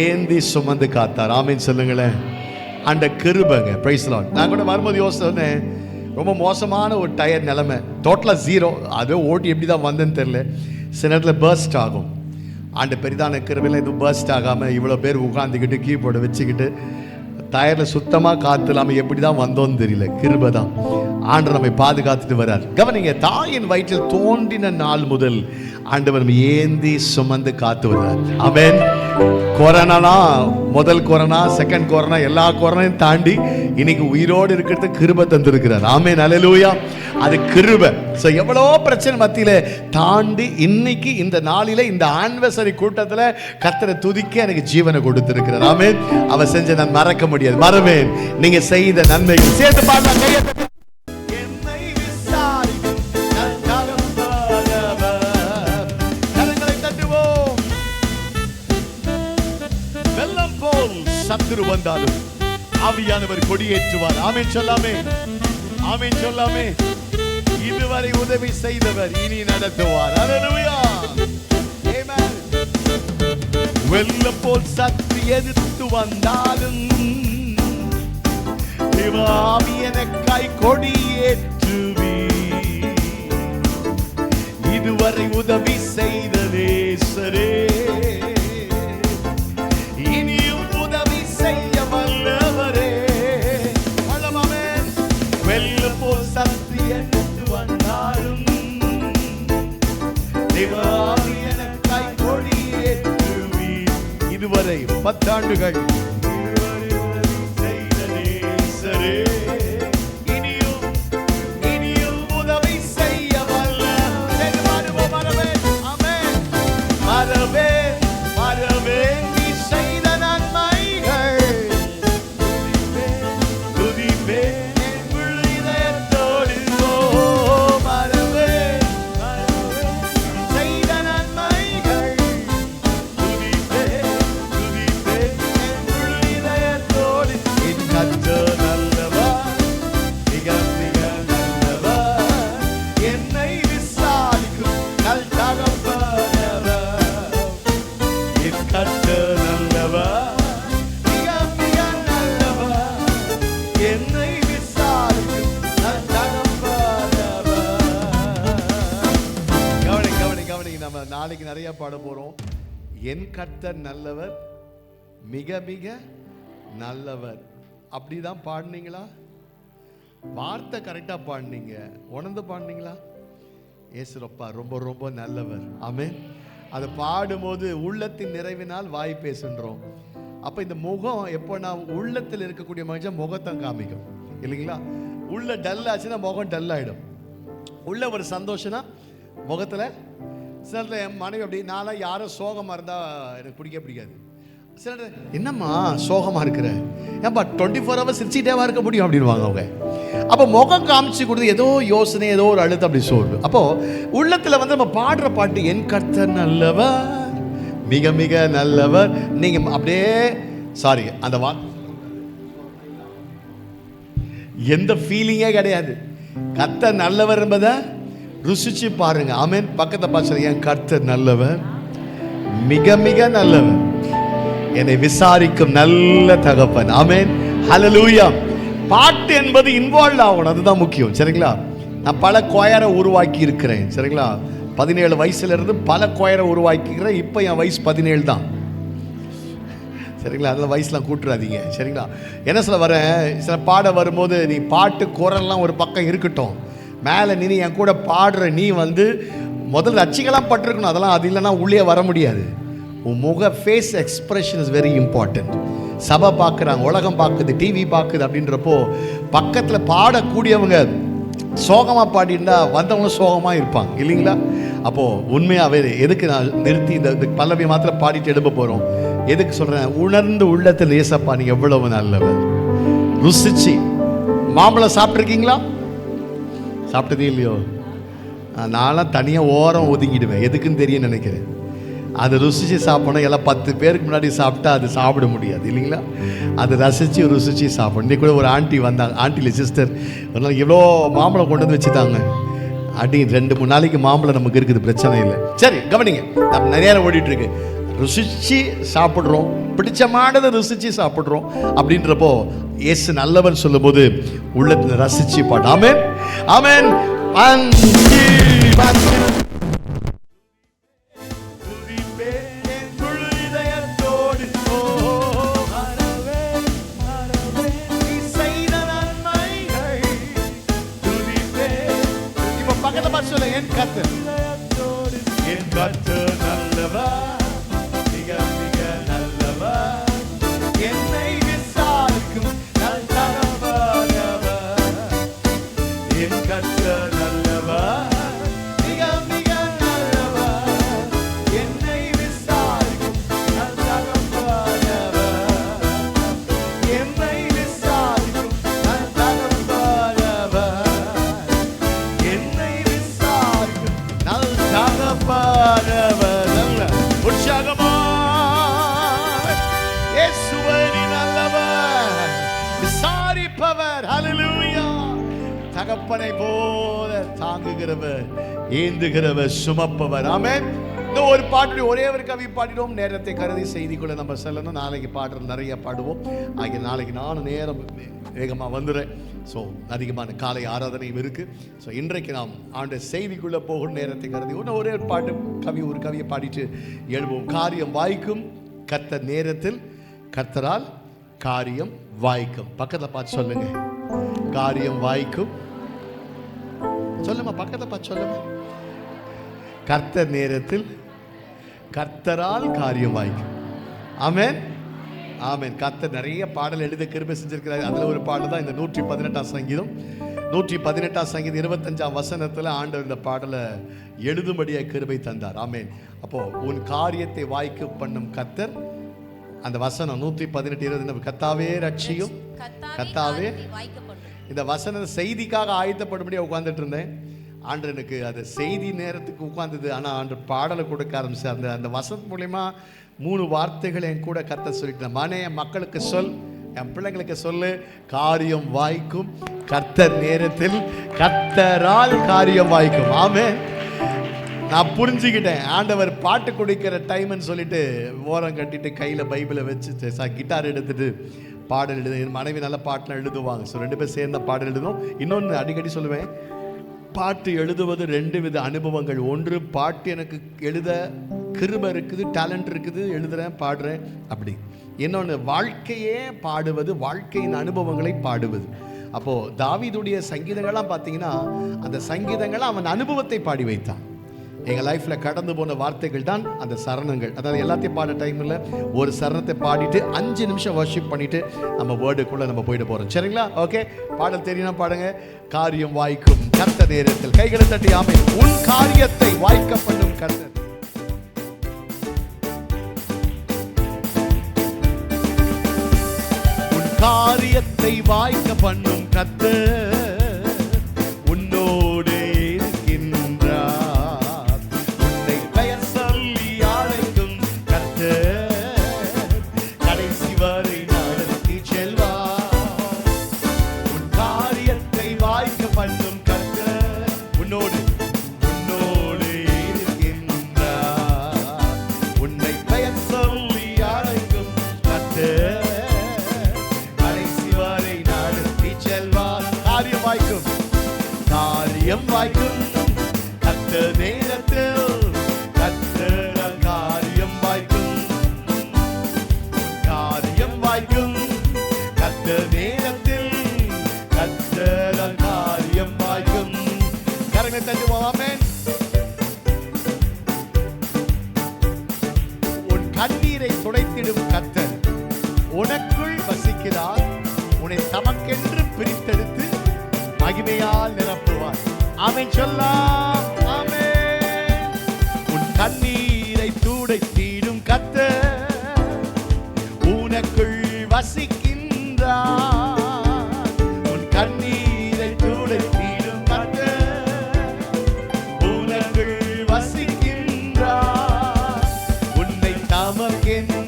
ஏந்தி சுமந்து காத்தார். ஆமென் சொல்லுங்களேன். அந்த கிருபைங்க. Praise the Lord. நான் கூட வரும்போது யோசிச்சேன், ரொம்ப மோசமான ஒரு டயர் நிலைமை, டோட்டலாக ஜீரோ. அதுவே ஓட்டி எப்படி தான் வந்தேன்னு தெரியல. சில நேரத்தில் பர்ஸ்ட் ஆகும். ஆண்டு பெரிதான கிருபையில் எதுவும் பர்ஸ்ட் ஆகாமல் இவ்வளோ பேர் உட்காந்துக்கிட்டு கீபோர்டை வச்சுக்கிட்டு டயரில் சுத்தமாக காற்று இல்லாமல் எப்படி தான் வந்தோன்னு தெரியல. கிருபை தான். ஆண்டவர் நம்மை பாதுகாத்துட்டு வர்றார். கவனிங்க, தாயின் வயிற்றில் தோன்றின நாள் முதல் ஆண்டவர் ஏந்தி சுமந்து காத்து வருவார். ஆமென். கொரோனா, முதல் கொரோனா, செகண்ட் கொரோனா, எல்லா கொரோனாவையும் தாண்டி இன்னைக்கு உயிரோடு இருக்கிறது கிருபை தந்திருக்கிறார். ஆமென், அல்லேலூயா. அது கிருபை. சோ எவ்வளோ பிரச்சனை மத்தியில தாண்டி இன்னைக்கு இந்த நாளில இந்த ஆனிவர்சரி கூட்டத்துல கர்த்தரை துதிக்க எனக்கு ஜீவனை கொடுத்திருக்கிறார். ஆமென். அவர் செஞ்ச நான் மறக்க முடியாது. மறவேன் நீங்க செய்த நன்மைகள். சேர்த்து பாடலாம், கையை தட்டி. சத்துரு வந்தாலும் ஆவியானவர் கொடியேற்றுவார். ஆமென் சொல்லாமே, ஆமென் சொல்லாமே. இதுவரை உதவி செய்தவர் இனி நடத்துவார். அல்லேலூயா. ஆமென். வெள்ளம் போல் சத்து எதிர்த்து வந்தாலும் ஆவி எனக்காய் கொடியேற்றுவி. இது இதுவரை உதவி செய்த நேசரே, இனியும் உதவி செய்ய வல்லவரே. வெள்ளம் போல் சக்தி என்று வந்தாலும் தேவாதி எனக்காய் கொடியேற்றுவி. இதுவரை 10 ஆண்டுகள் செய்த நேசரே, இனியும் இனியும் உதவி செய்ய வல்ல. மறவே ஆமென். மறவே மறவே நீ செய்த நன்மைகள் துதிப்பே நாளைக்கு நிறைய பாட போறோம். என் கர்த்தர் நல்லவர், மிக மிக நல்லவர். அப்படிதான் பாடுனீங்களா? வார்த்தை கரெக்டா பாடுனீங்க, உணர்ந்து பாடுனீங்களா? ஏசுரப்பா ரொம்ப ரொம்ப நல்லவர். ஆமென். அதை பாடும்போது உள்ளத்தின் நிறைவினால் வாய் பேசுன்றோம். அப்ப இந்த முகம் எப்போ நான் உள்ளத்தில் இருக்கக்கூடிய மனுஷன் முகத்தை காமிக்கும் இல்லைங்களா? உள்ள டல் ஆச்சுன்னா முகம் டல் ஆயிடும். உள்ள ஒரு சந்தோஷம்னா முகத்துல சில என் மனைவி அப்படி நான்லாம் யாரும் சோகமாக இருந்தால் எனக்கு பிடிக்காது. சில என்னம்மா சோகமாக இருக்கிற, ஏன்பா 24 hours சிரிச்சிட்டேவா இருக்க முடியும் அப்படின்வாங்க அவங்க. அப்போ முகம் காமிச்சு கொடுத்து ஏதோ யோசனை ஏதோ ஒரு அழுத்தம் அப்படி சொல்லுது. அப்போது உள்ளத்தில் வந்து நம்ம பாடுற பாட்டு என் கர்த்தர் நல்லவர், மிக மிக நல்லவர். நீங்கள் அப்படியே சாரி அந்த எந்த ஃபீலிங்கே கிடையாது. கர்த்தர் நல்லவர் என்பதை ருசிச்சு பாருங்க. ஆமென். பக்கத்தை பார்த்து என் கர்த்தர் நல்லவர், மிக மிக நல்லவர், என்னை விசாரிக்கும் நல்ல தகப்பன். ஆமென். ஹல்லேலூயா. பாட்டு என்பது இன்வால்வ் ஆகணும், அதுதான் முக்கியம். சரிங்களா? நான் பல கொயரை உருவாக்கி இருக்கிறேன். சரிங்களா? 17 வயசுல இருந்து பல கொயரை உருவாக்கிக்கிறேன். இப்போ என் வயசு 17 தான். சரிங்களா? அதில் வயசுலாம் கூட்டுறாதீங்க. சரிங்களா? என்ன சொல்ல வரேன், சில பாட வரும்போது நீ பாட்டு குரல்லாம் ஒரு பக்கம் இருக்கட்டும், மேலே நீ என் கூட பாடுற நீ வந்து முதல்ல ரட்சிக்கலாம் பட்டிருக்கணும். அதெல்லாம் அது இல்லைன்னா உள்ளே வர முடியாது. உன் முக face expression is very important. சபை பார்க்குறாங்க, உலகம் பார்க்குது, டிவி பார்க்குது அப்படின்றப்போ பக்கத்தில் பாடக்கூடியவங்க சோகமாக பாடினா வந்தவங்களும் சோகமாக இருப்பாங்க இல்லைங்களா? அப்போது உண்மையாகவே எதுக்கு நான் நிறுத்தி இந்த பல்லவி மாத்திரம் பாடிட்டு எடுப்ப போகிறோம். எதுக்கு சொல்கிறேன், உணர்ந்து உள்ளத்தில் ஏசப்பா நீங்கள் எவ்வளவு நல்லவர். ருசிச்சு மாம்பழம் சாப்பிட்ருக்கீங்களா? சாப்பிட்டதே இல்லையோ? நான்லாம் தனியாக ஓரம் ஒதுங்கிடுவேன். எதுக்குன்னு தெரிய நினைக்கிறேன். அது ருசிச்சு சாப்பிடணும். எல்லாம் 10 பேருக்கு முன்னாடி சாப்பிட்டா அது சாப்பிட முடியாது இல்லைங்களா? அது ரசித்து ருசிச்சு சாப்பிடணும். இன்றைக்கி கூட ஒரு ஆண்டி வந்தாங்க, ஆண்டியில் சிஸ்டர் ஒரு நாள் எவ்வளோ மாம்பழம் கொண்டு வந்து வச்சுட்டாங்க. அடி 2-3 நாளைக்கு மாம்பழம் நமக்கு இருக்குது, பிரச்சனை இல்லை. சரி கவனிங்க, நம்ம நிறைய ஓடிட்டு இருக்கு. ருசிச்சு சாப்பிட்றோம், பிடிச்சமானதை ருசிச்சு சாப்பிட்றோம். அப்படின்றப்போ இயேசு நல்லவன் சொல்லும் போது உள்ளத்தில் ரசிச்சு பாட்டு. ஆமென் ஆமென். பக்கத்தை பார்த்து சொல்ல, என் கர்த்தர் நல்லவர், மிக மிக நல்லவர், என்னை விசாரிக்கும் நல்லவர். என் கர்த்தர் நல்லவர், மிக மிக நல்லவர், என்னை விசாரிக்கும் நல்லவர், என்னை விசாரிக்கும் நல்லவர், என்னை விசாரிக்கும் நல்லவர். உற்சாகமா இயேசுவை நல்லவர், விசாரிப்பவர். ஹல்லேலூயா. தகப்பனை போல தாங்குகிறவர், ஏந்துகிறவர், சுமப்பவர். ஆமென். இந்த ஒரு பாட்டு ஒரே ஒரு கவி பாடிடுவோம். நேரத்தை கருதி செய்திக்குள்ள நம்ம செல்லணும். நாளைக்கு பாடுறது நிறைய பாடுவோம். ஆகிய நாளைக்கு நானும் நேரம் வேகமாக வந்துடுறேன். ஸோ அதிகமான காலை ஆராதனையும் இருக்கு. ஸோ இன்றைக்கு நாம் ஆண்டு செய்திக்குள்ளே போகும். நேரத்தை கருதி ஒரே ஒரு பாட்டு ஒரு கவியை பாடிட்டு எழுவோம். காரியம் வாய்க்கும் கர்த்தர் நேரத்தில், கர்த்தரால் காரியம் வாய்க்கும். பக்கத்தில் பார்த்து சொல்லுங்க, காரியம் வாய்க்கும். சொல்லுமா, பக்கத்தில் பார்த்து சொல்லுமா. கர்த்தர் நேரத்தில், கர்த்தரால் காரியம் வாய்க்கும். ஆமென், ஆமென். கர்த்தர் நிறைய பாடல் எழுத கிருபை செஞ்சிருக்கிறார். அதில் ஒரு பாடல் தான் இந்த 118ஆம் சங்கீதம். 118ஆம் சங்கீதம் 25ஆம் வசனத்தில் ஆண்டவர் இந்த பாடலை எழுதும்படியாக கிருபை தந்தார். ஆமென். அப்போ உன் காரியத்தை வாய்க்க பண்ணும் கர்த்தர், அந்த வசனம் 118:20, கர்த்தாவே ரட்சியும், கர்த்தாவே. இந்த வசன செய்திக்காக ஆயத்தப்படும்படியாக உட்கார்ந்துட்டு இருந்தேன். ஆண்டு எனக்கு அது செய்தி நேரத்துக்கு உட்கார்ந்தது. ஆனால் ஆண்டு பாடலை கொடுக்க ஆரம்பிச்சு அந்த வசனம் மூலயமா 3 வார்த்தைகள் என் கூட கர்த்தர் சொல்லிட்டேன். மனே, என் மக்களுக்கு சொல், என் பிள்ளைங்களுக்கு சொல்லு, காரியம் வாய்க்கும் கர்த்தர் நேரத்தில், கர்த்தரால் காரியம் வாய்க்கும். ஆமென். நான் புரிஞ்சுக்கிட்டேன். ஆண்டவர் பாட்டு கொடுக்கிற டைம்னு சொல்லிட்டு ஓரம் கட்டிட்டு கையில் பைபிளை வச்சுட்டு கிட்டார் எடுத்துட்டு பாடல் எழுது. என் மனைவி நல்ல பாட்டெலாம் எழுதுவாங்க. ஸோ 2 பேர் சேர்ந்த பாடல் எழுதும். இன்னொன்று அடிக்கடி சொல்லுவேன், பாட்டு எழுதுவது 2 வித அனுபவங்கள். ஒன்று, பாட்டு எனக்கு எழுத கிருபை இருக்குது, டேலண்ட் இருக்குது, எழுதுறேன், பாடுறேன் அப்படி. இன்னொன்று, வாழ்க்கையே பாடுவது, வாழ்க்கையின் அனுபவங்களை பாடுவது. அப்போது தாவீதுடைய சங்கீதங்கள்லாம் பார்த்தீங்கன்னா, அந்த சங்கீதங்கள்லாம் அவன் அனுபவத்தை பாடி வைத்தான். எங்கள் லைஃப்பில் கடந்து போன வார்த்தைகள் தான் அந்த சரணங்கள். அதாவது எல்லாத்தையும் பாட டைம் இல்லை, ஒரு சரணத்தை பாடிட்டு 5 நிமிஷம் வர்ஷிப் பண்ணிட்டு நம்ம வேர்டுக்குள்ளே நம்ம போயிட்டு போகிறோம். சரிங்களா? ஓகே, பாடல் தெரியும் பாடுங்க. காரியம் வாய்க்கும் கர்த்தர் நேரத்தில். கைகளை தட்டி ஆமென். உன் காரியத்தை வாய்க்க பண்ணும் கர்த்தர். உன் காரியத்தை வாய்க்க பண்ணும் கர்த்தர் உன்னோடு இருக்கின்றார். உன்னை பெயர் சொல்லி அழைக்கும் கர்த்தர் கடைசி வரை நடத்தி செல்வார். உன் காரியத்தை வாய்க்க பண்ணும் கர்த்தர் உன்னோடு இருக்கின்றார். உன்னை பெயர் சொல்லி அழைக்கும் கர்த்தர் கடைசி வரை நடத்தி செல்வார். காரியம் வாய்க்கும், காரியம் வாய்க்கும் கர்த்தர் நேரத்தில், கர்த்தர் காரியம் வாய்க்கும். காரியம் வாய்க்கும் கர்த்தர் நேரத்தில், கர்த்தர் காரியம் வாய்க்கும். கரங்களை தட்டுவோம். ஆமென். உன் கண்ணீரை துடைத்திடும் கர்த்தர் உனக்குள் வசிக்கிறார். உன்னை தமக்கென்று பிரித்தெடுத்து மகிமையால் நிரப்புவார். ஆமென் சொல்லலாம். ஆமென். உன் கண்ணீரை துடைத்திடும் கர்த்தர் உனக்குள் வசிக்கின்றார். உன் கண்ணீரை துடைத்திடும் கர்த்தர் உனக்குள் வசிக்கின்றார். உன்னை தமக்கென்று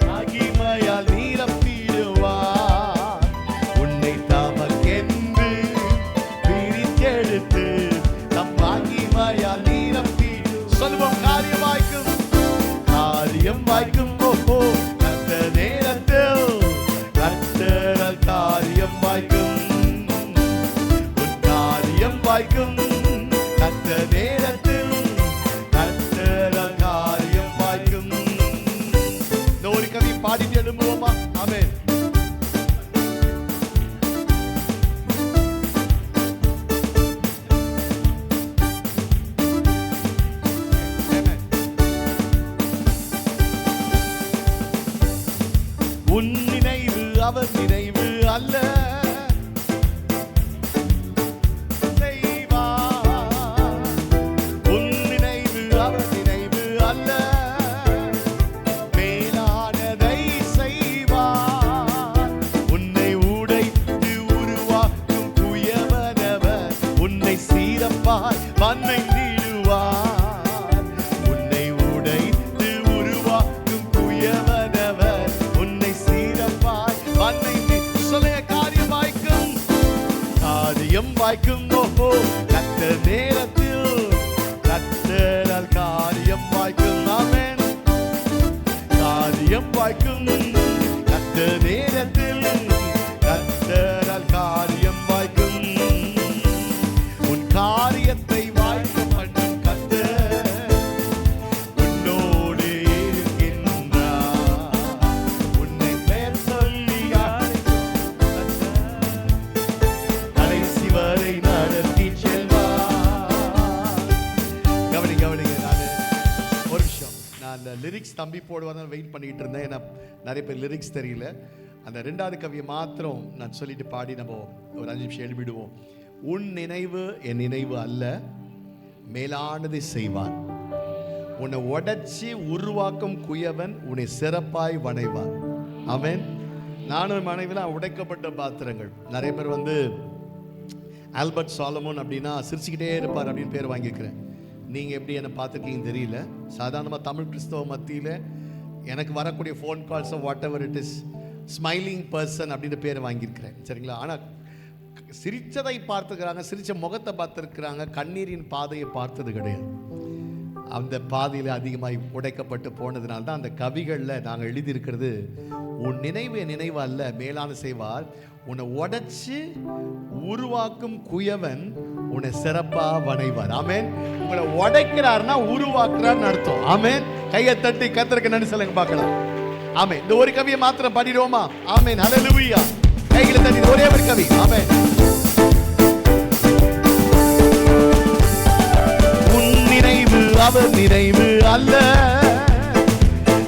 மகிமையால் நிரப்பிடுவார். உன்னை தமக்கென்று பிரித்தெடுத்து தம் மகிமையால் நிரப்பிடு. சொல்லுவோம், காரியம் வாய்க்கும், காரியம் வாய்க்கும். ஓஹோ, கர்த்தர் நேரத்தில், கர்த்தரால் காரியம் வாய்க்கும். உன் காரியம் வாய்க்கும் கர்த்தர் நேரத்தில், கர்த்தரால் காரியம் வாய்க்கும். இந்த ஒரு கவி பாடிட்டு எழும்புவோமா? ஆமென். உன் நினைவு அவர் நினைவு அல்ல, செய்வார். உன் நினைவு அவர் நினைவு அல்ல, மேலானதை செய்வார். உன்னை உடைத்து உருவாக்கும் குயவனவர் உன்னை சீரப்பாய் மண்ணை நீடுவார். உன்னை உடைத்து உருவாக்கும் குயவனவர் உன்னை சீரப்பாய் மண்ணை சொல்லுங்க. காரியம் வாய்க்கும், காரியம் வாய்க்கும். ஓஹோ, கர்த்தர் நேரத்தில், நேரத்தில் கர்த்தரால் காரியம் வாய்க்கும். உன் காரியத்தை வாய்க்க பண்ணும் கர்த்தர் உன்னோடு இருக்கின்றார். உன்னை பெயர் சொல்லி கடைசி வரை நடத்தி செல்வார். கவனிங்க, ஒரு விஷயம். நான் அந்த லிரிக்ஸ் தம்பி போடுவாதான் வெயிட் பண்ணிக்கிட்டு இருந்தேன். ஏன்னா நிறைய பேர் லிரிக்ஸ் தெரியல. அந்த 2வது கவியை மாத்திரம் நான் சொல்லிட்டு பாடி நம்ம ஒரு 5 நிமிஷம் எழுப்பிடுவோம். உன் நினைவு என் நினைவு அல்ல, மேலானதை செய்வார். உன்னை உடைச்சி உருவாக்கும் குயவன் உன்னை சிறப்பாய் வணைவார். ஆமென். நானும் மனைவிலாம் உடைக்கப்பட்ட பாத்திரங்கள். நிறைய பேர் ஆல்பர்ட் சாலமோன் அப்படின்னா சிரிச்சுக்கிட்டே இருப்பார் அப்படின்னு பேர் வாங்கியிருக்கிறேன். நீங்கள் எப்படி என்னை பார்த்துருக்கீங்கன்னு தெரியல. சாதாரணமாக தமிழ் கிறிஸ்தவ மத்தியில் எனக்கு வரக்கூடிய ஃபோன் கால்ஸோ whatever it is smiling person அப்படின்ற பேர் வாங்கியிருக்கிறேன். சரிங்களா? ஆனால் சிரித்ததை பார்த்துக்கிறாங்க, சிரித்த முகத்தை பார்த்துருக்குறாங்க, கண்ணீரின் பாதையை பார்த்தது கிடையாது. அந்த பாதையில் அதிகமாக உடைக்கப்பட்டு போனதுனால தான் அந்த கவிகளில் நாங்கள் எழுதியிருக்கிறது, உன் நினைவு என் நினைவு அல்ல, மேலான செய்வார். உன்னை உடைச்சு உருவாக்கும் குயவன் உன்னை சிறப்பா வணைவார். ஆமென். உங்களை உடைக்கிறார்னா உருவாக்குறார்னு அர்த்தம். ஆமென். கையை தட்டி கர்த்தருக்கு நன்றி சொல்லுங்க பார்க்கலாம். ஆமென். இந்த ஒரு கவியை மாத்திரம் பாடிடுவோமா? ஆமென். ஹல்லேலூயா. கைகளை தட்டி ஒரே ஒரு கவி. ஆமென். உன் நினைவு அவர் நினைவு அல்ல,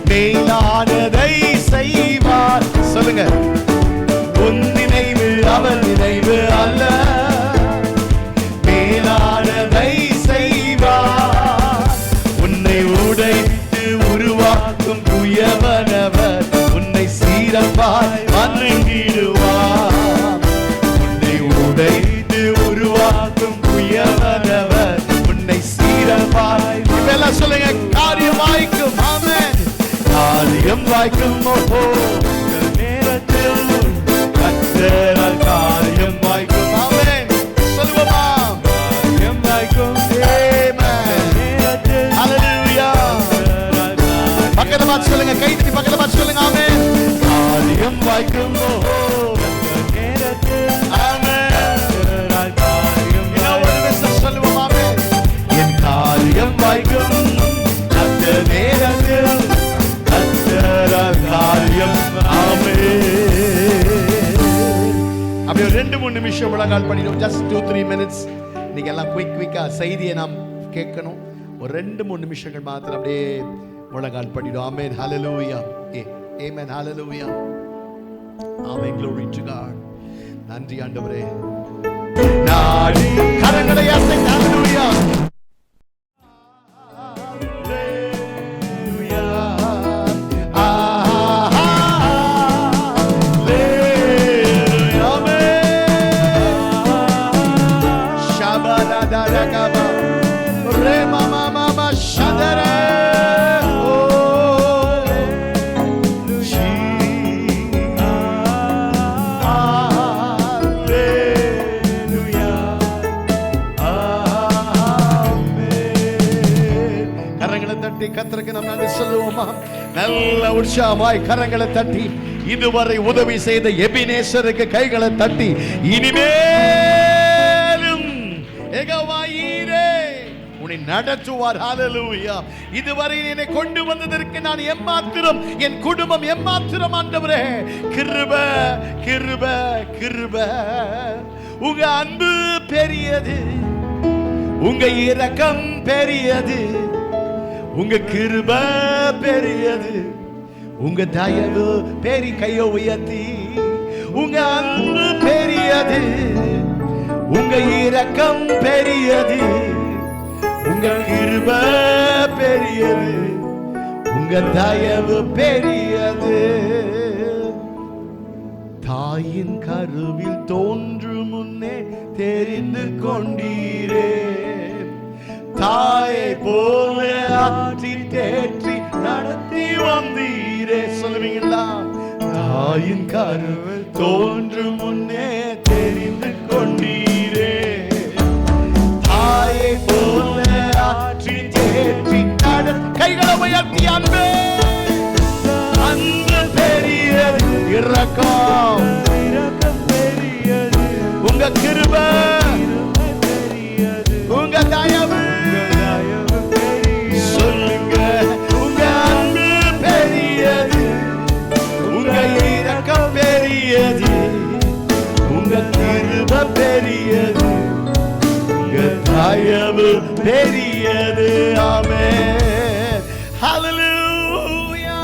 மேலானதை செய்வார். சொல்லுங்க. உன் நினைவு அவர் நினைவு அல்ல, மேலானதை செய்வார். உன்னை உடைத்து உருவாக்கும் குயவனவர் உன்னை சீரப்பாய் வணங்கிடுவார். உன்னை உடைத்து உருவாக்கும் குயவனவர் உன்னை சீரப்பாய். இதெல்லாம் சொல்லுங்க. காரியம் வாய்க்கும். ஆமென். காரியம் வாய்க்கும். ஓஹோ, நேரத்தில் கர்த்தரால் காரியம் வாய்க்கும். ஆமென். சொல்லுவோமா? காரியம் வாய்க்கும். ஆமென். ஹல்லேலூயா. பக்கத்துல பார்த்து சொல்லுங்க. கை தட்டி பக்கத்துல பார்த்து சொல்லுங்க. ஆமென். காரியம் வாய்க்கும். ஓஹோ, நேரத்தில். ஆமென். காரியம். இன்னொரு விஷயம் சொல்லுவோம். ஆமென். என் காரியம் வாய்க்கும். அந்த நேரத்தில் கர்த்தரால் காரியம். ஆமென். அப்படியே 2-3 நிமிஷம் முழங்கால் பண்ணிடுவோம். Just 2-3 minutes. நீங்க எல்லாம் குயிக்கா செய்தியை நாம் கேட்கணும். ஒரு 2-3 நிமிஷங்கள் மாத்திரம் அப்படியே முழங்கால் பண்ணிடுவோம். ஆமென். ஹல்லேலூயா. ஆமென். ஹல்லேலூயா. ஆமென். glory to God. நன்றி ஆண்டவரே. நாடி கரங்களை அசைத்து ஹல்லேலூயா. கர்த்தருக்கு நாம் நன்றி சொல்லுவோமா? நல்ல உற்சாகமாய் கரங்களை தட்டி இதுவரை உதவி செய்த எபினேசருக்கு கைகளை தட்டி இனிமேலும் யெகோவாயீரே உன்னை நடத்துவார். ஹல்லேலூயா. இதுவரை என்னை கொண்டு வந்ததற்கு நான் எம்மாத்திரம், என் குடும்பம் எம்மாத்திரம் ஆண்டவரே. கிருபை கிருபை கிருபை. உங்க அன்பு பெரியது, உங்க இரக்கம் பெரியது, உங்க கிருபை பெரியது, உங்க தயவு பெரிய. கையை உயர்த்தி உங்க அன்பு பெரியது, உங்க இரக்கம் பெரியது, உங்க கிருபை பெரியது, உங்க தயவு பெரியது. தாயின் கருவில் தோன்றும் முன்னே தெரிந்து கொண்டீரே, தாயை போல ஆற்றி தேற்றி நடத்தி வந்தீரே. சொல்லுவீங்களா? தாயின் கருவில் தோன்றும் முன்னே தெரிந்து கொண்டீரே, தாயை போல ஆற்றி தேற்றி கைகளை உயர்த்தி அன்பு அன்பு பெரியது, இரக்கம் உங்க கிருபை உங்க தயவு சொல்லுங்க. உங்க அன்பு பெரியது, உங்க இரக்கம் பெரியது, உங்க கிருபை பெரியது, உங்க தயவு பெரியது. ஆமென். ஹல்லேலூயா.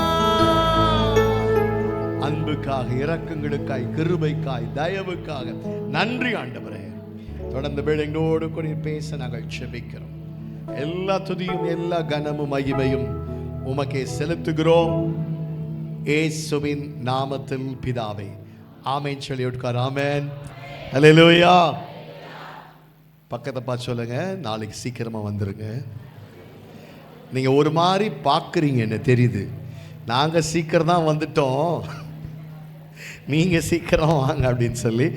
அன்புக்காக, இரக்கங்களுக்காய், கிருபைக்காய், தயவுக்காக நன்றி ஆண்டவரே. தொடர்ந்து எங்களோடு கூட பேச நாங்கள் செபிக்கிறோம். எல்லா துதியும் எல்லா கனமும் மகிமையும் உமக்கே செலுத்துகிறோம் இயேசுவின் நாமத்தில் பிதாவே. ஆமென் சொல்லி உட்கார். ஆமென். ஹல்லேலூயா. பக்கத்தை பார்த்து சொல்லுங்க, நாளைக்கு சீக்கிரமா வந்துருங்க. நீங்க ஒரு மாதிரி பார்க்குறீங்க, என்ன தெரியுது. நாங்க சீக்கிரம் தான் வந்துட்டோம், நீங்க சீக்கிரம் வாங்க அப்படின்னு சொல்லி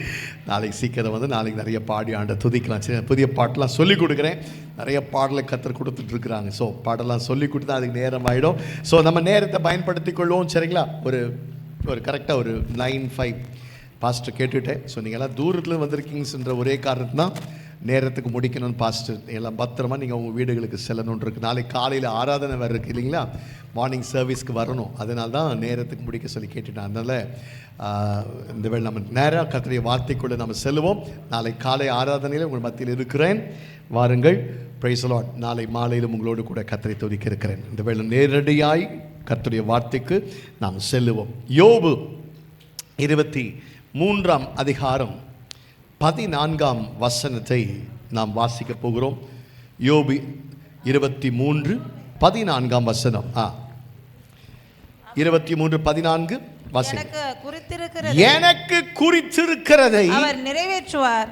நாளைக்கு சீக்கிரம் வந்து நாளைக்கு நிறைய பாடி ஆண்ட துதிக்கலாம். சரி, புதிய பாட்டெலாம் சொல்லி கொடுக்குறேன். நிறைய பாடலை கத்தர் கொடுத்துட்ருக்குறாங்க. ஸோ பாடலாம் சொல்லி கொடுத்தா அதுக்கு நேரம் ஆகிடும். ஸோ நம்ம நேரத்தை பயன்படுத்தி கொள்வோம். சரிங்களா? ஒரு கரெக்டாக ஒரு 9:05 பாஸ்டர் கேட்டுவிட்டேன். ஸோ நீங்கள் எல்லாம் தூரத்தில் வந்திருக்கீங்கன்ற ஒரே காரணத்து தான் நேரத்துக்கு முடிக்கணும்னு பாஸ்டர் எல்லாம் பத்திரமா நீங்கள் உங்கள் வீடுகளுக்கு செல்லணுன்னு இருக்குது. நாளைக்கு காலையில் ஆராதனை வேறு இருக்குது இல்லைங்களா? மார்னிங் சர்வீஸ்க்கு வரணும். அதனால தான் நேரத்துக்கு முடிக்க சொல்லி கேட்டுட்டேன். அதனால் இந்த வேளை நம்ம நேராக கர்த்தருடைய வார்த்தைக்குள்ளே நம்ம செல்லுவோம். நாளை காலை ஆராதனையில் உங்கள் மத்தியில் இருக்கிறேன். வாருங்கள். Praise the Lord. நாளை மாலையிலும் உங்களோடு கூட கர்த்தரை துதிக்க இருக்கிறேன். இந்த வேளை நேரடியாய் கர்த்தருடைய வார்த்தைக்கு நாம் செல்லுவோம். யோபு 23ஆம் அதிகாரம் 14ஆம் வசனத்தை நாம் வாசிக்க போகிறோம். யோபு 23:14 வசனம். 23:14 எனக்கு குறித்திருக்கிறதை அவர் நிறைவேற்றுவார்.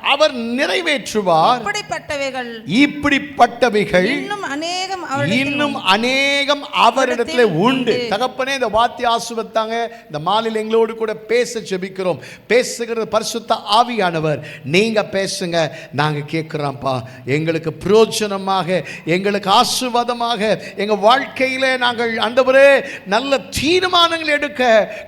இப்படிப்பட்டவைகள் இன்னும் அநேகம் அவரிடத்தில் உண்டு. தகப்பனே, இந்த வார்த்தை ஆசீர்வதித்தாங்க. இந்த மாலையில் எங்களோடு கூட பேச ஜெபிக்கிறோம். பேசுகிறது பரிசுத்த ஆவியானவர். நீங்க பேசுங்க, நாங்க கேட்கிறோம்ப்பா. எங்களுக்கு பிரயோஜனமாக, எங்களுக்கு ஆசீர்வாதமாக, எங்க வாழ்க்கையில நாங்கள் ஆண்டவரே நல்ல தீர்மானங்கள் எடுக்க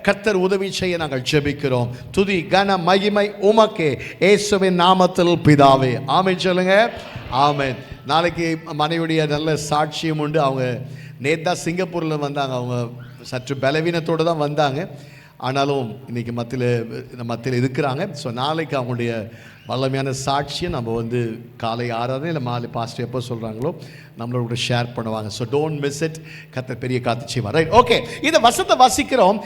கர்த்தர் உதவி செய்ய நாங்கள் ஜெபிக்கிறோம். துதி கன மகிமை உமக்கே, இயேசுவின் நாமத்தில் பிதாவே. ஆமென் சொல்லுங்க. ஆமென். நாளைக்கு மனைவியுடைய நல்ல சாட்சியம் உண்டு. அவங்க நேத்தா சிங்கப்பூரில் வந்தாங்க. அவங்க சற்று பலவீனத்தோடு தான் வந்தாங்க. ஆனாலும் இன்னைக்கு மத்தியில் இருக்கிறாங்க. ஸோ நாளைக்கு அவங்களுடைய வல்லமையான சாட்சியை நம்ம வந்து காலை ஆராதனை இல்லை மாலை பாஸ்டர் எப்போ சொல்கிறாங்களோ நம்மளோட ஷேர் பண்ணுவாங்க. So don't miss it. கர்த்தர் பெரிய காத்து செய்வார். Right, okay. இந்த வசனத்தை வாசிக்கிறோம்.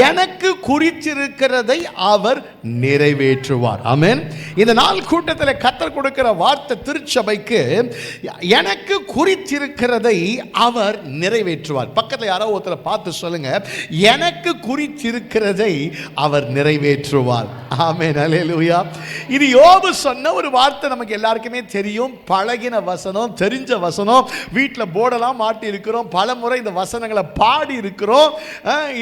எனக்கு குறித்திருக்கிறதை அவர் நிறைவேற்றுவார். ஆமென். இந்த நாள் கூட்டத்தில் கர்த்தர் கொடுக்கிற வார்த்தை திருச்சபைக்கு, எனக்கு குறித்திருக்கிறதை அவர் நிறைவேற்றுவார். பக்கத்தில் யாரோ ஒருத்தரை பார்த்து சொல்லுங்க, எனக்கு குறித்திருக்கிறதை அவர் நிறைவேற்றுவார். ஆமென். அல்லேலூயா. இது யோபு சொன்ன ஒரு வார்த்தை. நமக்கு எல்லாருக்குமே தெரியும். பழகின வசனம், தெரிஞ்ச வசனம். வீட்டில் போர்டெல்லாம் மாட்டி இருக்கிறோம். பல முறை இந்த வசனங்களை பாடி இருக்கிறோம்.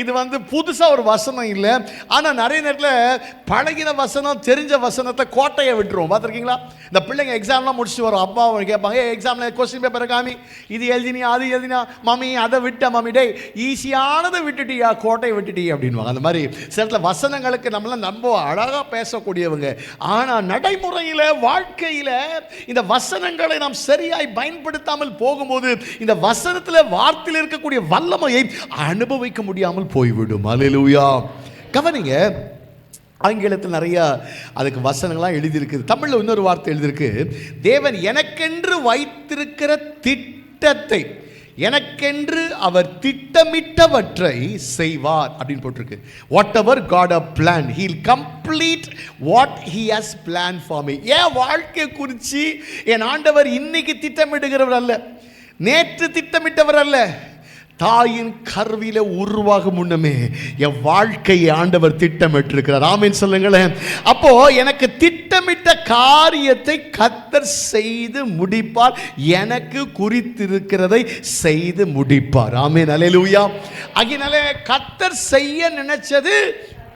இது வந்து புதுசா ஒரு வசனம் இல்லை. ஆனால் நிறைய நேரத்தில் பழகின வசனம், தெரிஞ்ச வசனத்தை கோட்டையை விட்டுருவோம். பார்த்துருக்கீங்களா? இந்த பிள்ளைங்க எக்ஸாம்லாம் முடிச்சுட்டு வரும். அப்பா அவங்க கேட்பாங்க, எக்ஸாமில் கொஸ்டின் பேப்பரை காமி, இது எழுதினியா அது எழுதினா, மம்மி அதை விட்ட மம்மி, டே ஈஸியானதை விட்டுட்டியா, கோட்டையை விட்டுட்டியா அப்படின்வாங்க. அந்த மாதிரி சில வசனங்களுக்கு நம்மளாம் ரொம்ப அழகாக பேசக்கூடியவங்க. ஆனால் நடைமுறையில், வாழ்க்கையில் இந்த வசனங்களை நாம் சரியாய் பயன்படுத்தாமல் போகும்போது இந்த வசனத்தில், வார்த்தையில் இருக்கக்கூடிய வல்லமையை அனுபவிக்க முடியாமல் போய்விடும். அல்லேலூயா. கவனிங்க, ஆங்கிலத்தில் நிறைய அதுக்கு வசனங்கள்லாம் எழுதியிருக்குது. தமிழில் இன்னொரு வார்த்தை எழுதியிருக்கு. தேவன் எனக்கென்று வைத்திருக்கிற திட்டத்தை, எனக்கென்று அவர் திட்டமிட்டவற்றை செய்வார் அப்படின்னு போட்டிருக்கு. Whatever God has plan, he will complete what he has plan for me. என் வாழ்க்கை குறித்து என் ஆண்டவர் இன்னைக்கு திட்டமிடுகிறவர் அல்ல, நேற்று திட்டமிட்டவர் அல்ல. தாயின் கருவில உருவாகும் முன்னமே என் வாழ்க்கையை ஆண்டவர் திட்டமிட்டிருக்கிறார். ஆமென் சொல்லுங்களேன். அப்போ எனக்கு திட்டமிட்ட காரியத்தை கர்த்தர் செய்து முடிப்பார். எனக்கு குறித்திருக்கிறதை செய்து முடிப்பார். ஆமென். அல்லேலூயா. அதனால கர்த்தர் செய்ய நினைச்சது